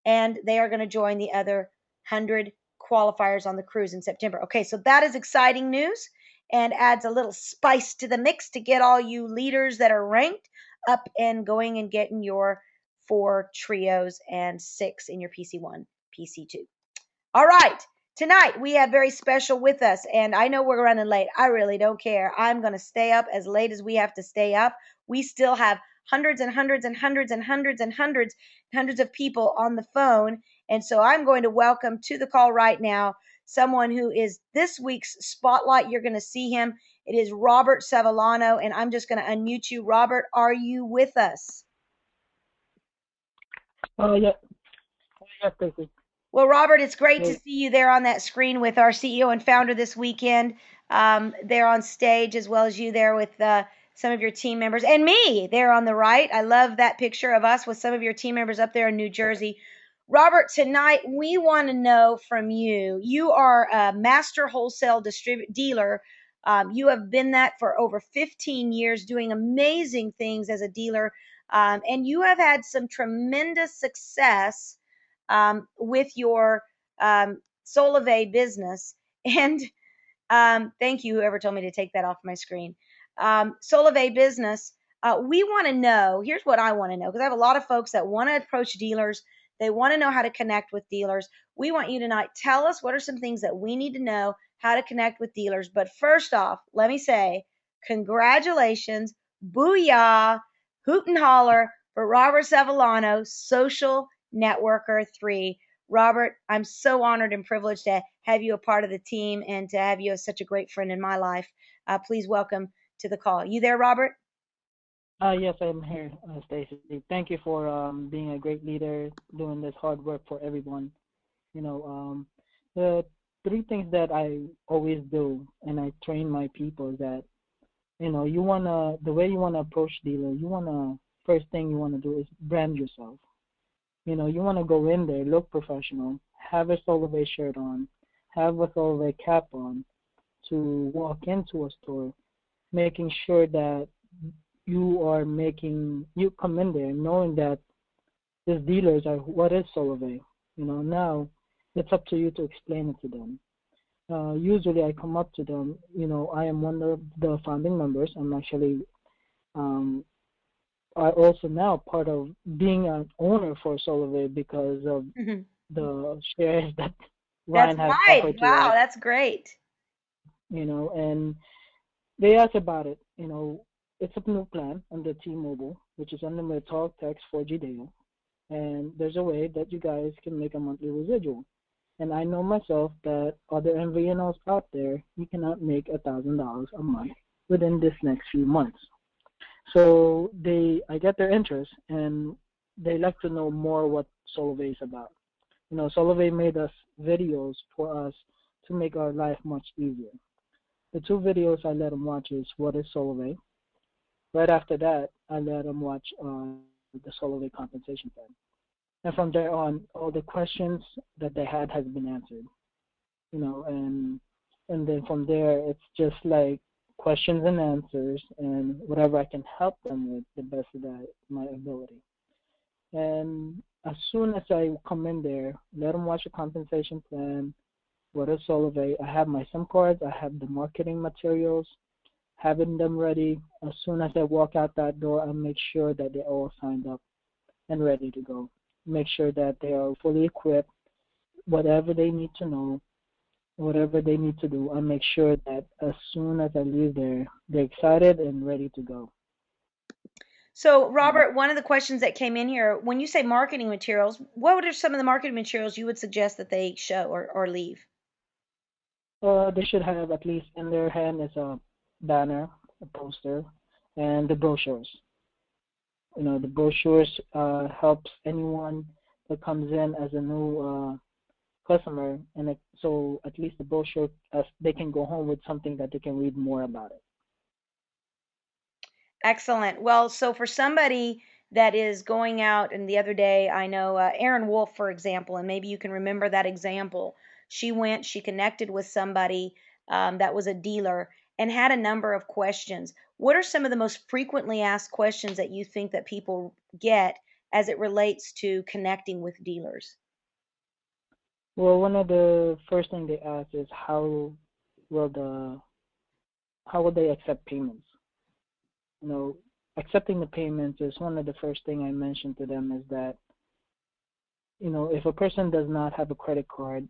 And they are going to join the other 100 qualifiers on the cruise in September. Okay, so that is exciting news and adds a little spice to the mix to get all you leaders that are ranked up and going and getting your 4 trios and 6 in your PC1, PC2. All right. Tonight we have very special with us, and I know we're running late. I really don't care. I'm going to stay up as late as we have to stay up. We still have hundreds and hundreds and hundreds and hundreds and hundreds of people on the phone. And so I'm going to welcome to the call right now someone who is this week's spotlight. You're going to see him. It is Robert Savillano, and I'm just going to unmute you. Robert, are you with us? Yeah. Yes, Stacey. Well, Robert, it's great to see you there on that screen with our CEO and founder this weekend. There on stage, as well as you there with some of your team members, and me there on the right. I love that picture of us with some of your team members up there in New Jersey. Robert, tonight we want to know from you. You are a master wholesale dealer. You have been that for over 15 years, doing amazing things as a dealer, and you have had some tremendous success with your Solavei business. And thank you, whoever told me to take that off my screen. Solavei business. We want to know. Here's what I want to know, because I have a lot of folks that want to approach dealers. They want to know how to connect with dealers. We want you tonight. Tell us what are some things that we need to know how to connect with dealers. But first off, let me say congratulations, booyah, hoot and holler for Robert Savillano, Social Networker 3. Robert, I'm so honored and privileged to have you a part of the team and to have you as such a great friend in my life. Please welcome to the call. You there, Robert? Yes, I'm here, Stacey. Thank you for being a great leader, doing this hard work for everyone. The 3 things that I always do, and I train my people, is that, the way you want to approach dealer, first thing you want to do is brand yourself. You want to go in there, look professional, have a Solavei shirt on, have a Solavei cap on to walk into a store, making sure that you come in there knowing that these dealers are what is Solavei. Now it's up to you to explain it to them. Usually I come up to them, I am one of the founding members. I'm actually I also now part of being an owner for Solavei because of the shares that Ryan has offered to us. Wow, that's great. And they asked about it. It's a new plan under T-Mobile, which is unlimited talk, text, 4G data, and there's a way that you guys can make a monthly residual. And I know myself that other MVNOs out there, you cannot make $1,000 a month within this next few months. So I get their interest, and they like to know more what Solavei is about. Solavei made us videos for us to make our life much easier. The 2 videos I let them watch is what is Solavei. Right after that, I let them watch the Solavei compensation plan. And from there on, all the questions that they had has been answered. And then from there, it's just like questions and answers, and whatever I can help them with the best of my ability. And as soon as I come in there, let them watch the compensation plan, what is Solavei. I have my SIM cards, I have the marketing materials, having them ready. As soon as I walk out that door, I make sure that they're all signed up and ready to go. Make sure that they are fully equipped, whatever they need to know, whatever they need to do. I make sure that as soon as I leave there, they're excited and ready to go. So, Robert, one of the questions that came in here, when you say marketing materials, what are some of the marketing materials you would suggest that they show or leave? They should have at least in their hand is a banner, a poster, and the brochures. The brochures helps anyone that comes in as a new customer, and so at least the brochure, they can go home with something that they can read more about it. Excellent. Well, so for somebody that is going out, and the other day I know Erin Wolf, for example, and maybe you can remember that example. She connected with somebody that was a dealer and had a number of questions. What are some of the most frequently asked questions that you think that people get as it relates to connecting with dealers? Well, one of the first thing they ask is will the how will they accept payments? You know, accepting the payments is one of the first thing I mentioned to them is that, if a person does not have a credit card,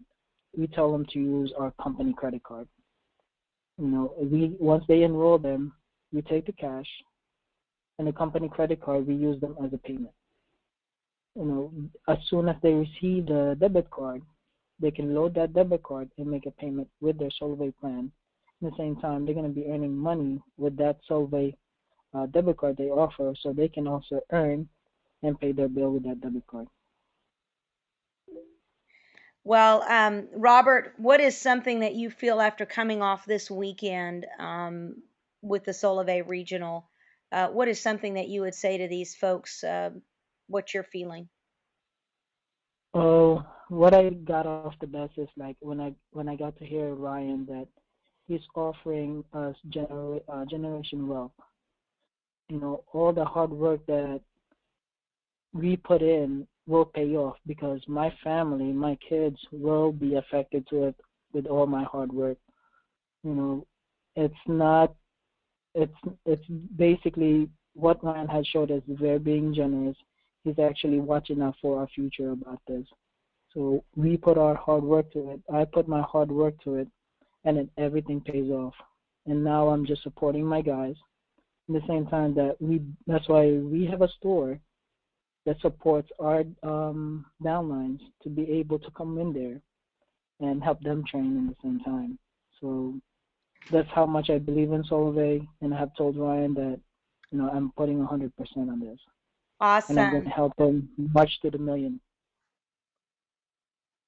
we tell them to use our company credit card. We once they enroll them, we take the cash and the company credit card, we use them as a payment. As soon as they receive the debit card, they can load that debit card and make a payment with their Solavei plan. At the same time, they're going to be earning money with that Solavei debit card they offer, so they can also earn and pay their bill with that debit card. Well, Robert, what is something that you feel after coming off this weekend with the Solavei Regional? What is something that you would say to these folks? What you're feeling? Oh, what I got off the best is like when I got to hear Ryan that he's offering us generation wealth. All the hard work that we put in will pay off because my family, my kids will be affected to it with all my hard work. You know, it's not it's basically what Ryan has showed us. We're being generous. He's actually watching out for our future about this. So we put our hard work to it. I put my hard work to it, and then everything pays off. And now I'm just supporting my guys. At the same time that's why we have a store that supports our downlines to be able to come in there and help them train in the same time. So that's how much I believe in Solavei, and I have told Ryan that I'm putting 100% on this, and I'm going to Awesome. help him march to the million.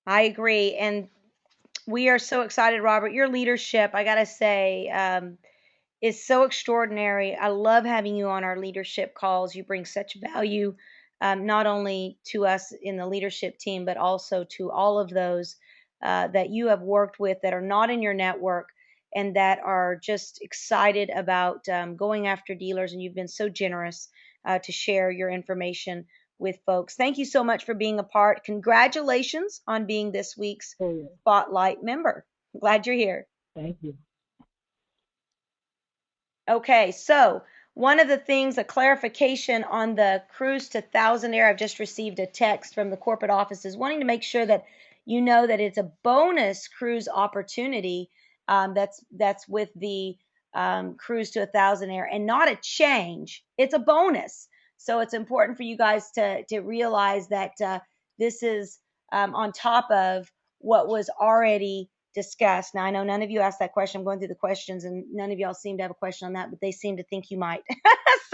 I agree. And we are so excited, Robert. Your leadership, I got to say, is so extraordinary. I love having you on our leadership calls. You bring such value, not only to us in the leadership team, but also to all of those that you have worked with that are not in your network and that are just excited about going after dealers. And you've been so generous to share your information with folks. Thank you so much for being a part. Congratulations on being this week's Oh yeah, Spotlight member. Glad you're here. thank you. Okay, so one of the things, a clarification on the cruise to Thousandaire, I've just received a text from the corporate offices wanting to make sure that you know that it's a bonus cruise opportunity that's with the cruise to Thousandaire and not a change. It's a bonus. So it's important for you guys to realize that this is on top of what was already discussed. Now, I know none of you asked that question. I'm going through the questions, and none of y'all seem to have a question on that, but they seem to think you might.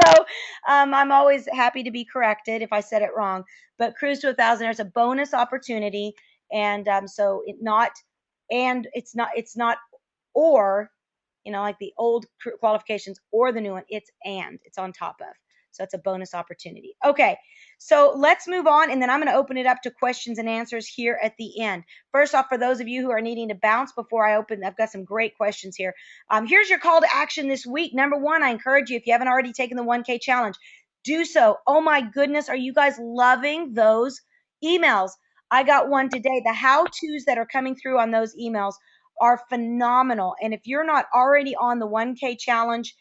So I'm always happy to be corrected if I said it wrong. But Cruise to 1,000 is a bonus opportunity, and so it's not or like the old qualifications or the new one. It's on top of. So it's a bonus opportunity. Okay, so let's move on, and then I'm going to open it up to questions and answers here at the end. First off, for those of you who are needing to bounce before I open, I've got some great questions here. Here's your call to action this week. Number one, I encourage you, if you haven't already taken the 1K challenge, do so. Oh my goodness, are you guys loving those emails? I got one today. The how-tos that are coming through on those emails are phenomenal. And if you're not already on the 1K challenge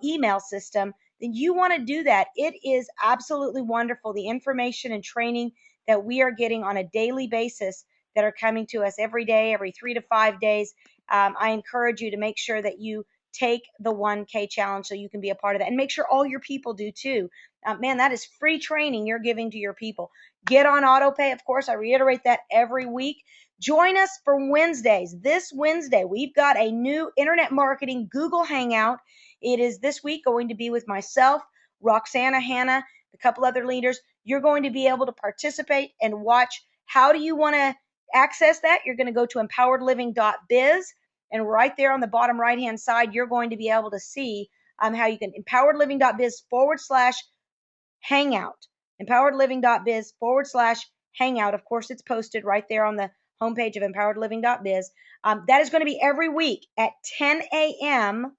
email system, then you want to do that. It is absolutely wonderful. The information and training that we are getting on a daily basis that are coming to us every day, every 3 to 5 days. I encourage you to make sure that you take the 1K challenge so you can be a part of that, and make sure all your people do too. Man, that is free training you're giving to your people. Get on autopay. Of course, I reiterate that every week. Join us for Wednesdays. This Wednesday, we've got a new internet marketing Google Hangout. It is this week going to be with myself, Roxana, Hannah, a couple other leaders. You're going to be able to participate and watch. How do you want to access that? You're going to go to empoweredliving.biz, and right there on the bottom right hand side, you're going to be able to see how you can empoweredliving.biz/hangout. Empoweredliving.biz/hangout. Of course, it's posted right there on the homepage of empoweredliving.biz. That is going to be every week at 10 a.m.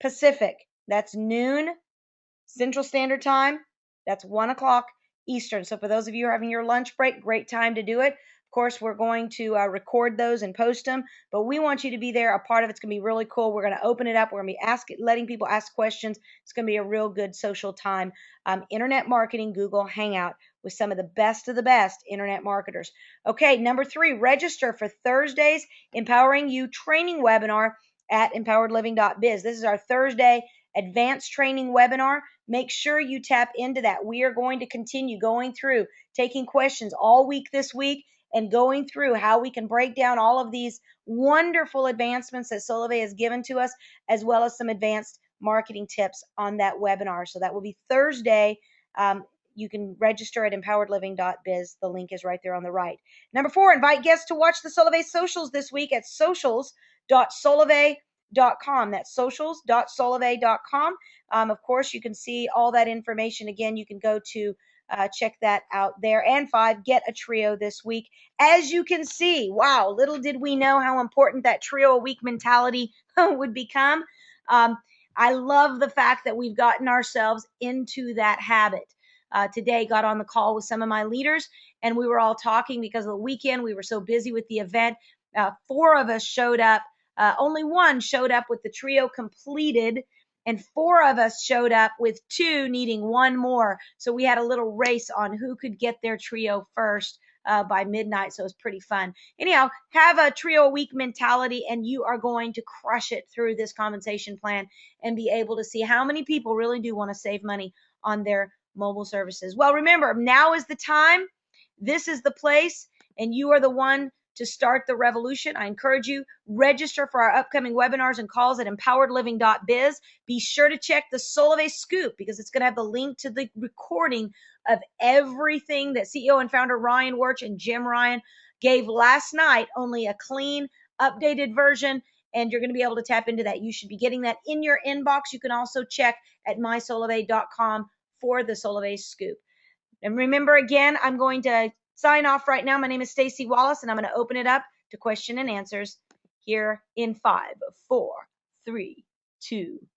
Pacific. That's noon Central Standard Time. That's 1 o'clock Eastern. So for those of you who are having your lunch break, great time to do it. Of course, we're going to record those and post them, but we want you to be there. A part of it's going to be really cool. We're going to open it up. We're going to be letting people ask questions. It's going to be a real good social time. Internet marketing, Google Hangout with some of the best internet marketers. Okay, number 3, register for Thursday's Empowering You training webinar at empoweredliving.biz. This is our Thursday advanced training webinar. Make sure you tap into that. We are going to continue going through, taking questions all week this week, and going through how we can break down all of these wonderful advancements that Solavei has given to us, as well as some advanced marketing tips on that webinar. So that will be Thursday. You can register at empoweredliving.biz. The link is right there on the right. Number 4, invite guests to watch the Solavei socials this week at socials.solavei.com. That's socials.solavei.com. Of course, you can see all that information. Again, you can go to check that out there. And 5, get a trio this week. As you can see, wow, little did we know how important that trio a week mentality would become. I love the fact that we've gotten ourselves into that habit. Today, got on the call with some of my leaders, and we were all talking because of the weekend. We were so busy with the event. 4 of us showed up. Only 1 showed up with the trio completed, and 4 of us showed up with 2 needing 1 more. So we had a little race on who could get their trio first by midnight. So it was pretty fun. Anyhow, have a trio a week mentality, and you are going to crush it through this compensation plan and be able to see how many people really do want to save money on their mobile services. Well, remember, now is the time. This is the place, and you are the one to start the revolution. I encourage you, register for our upcoming webinars and calls at empoweredliving.biz. Be sure to check the Solavei Scoop, because it's going to have the link to the recording of everything that CEO and founder Ryan Wirch and Jim Ryan gave last night, only a clean, updated version, and you're going to be able to tap into that. You should be getting that in your inbox. You can also check at mysolavei.com for the Solavei Scoop. And remember, again, I'm going to sign off right now. My name is Stacey Wallace, and I'm going to open it up to question and answers here in 5, 4, 3, 2,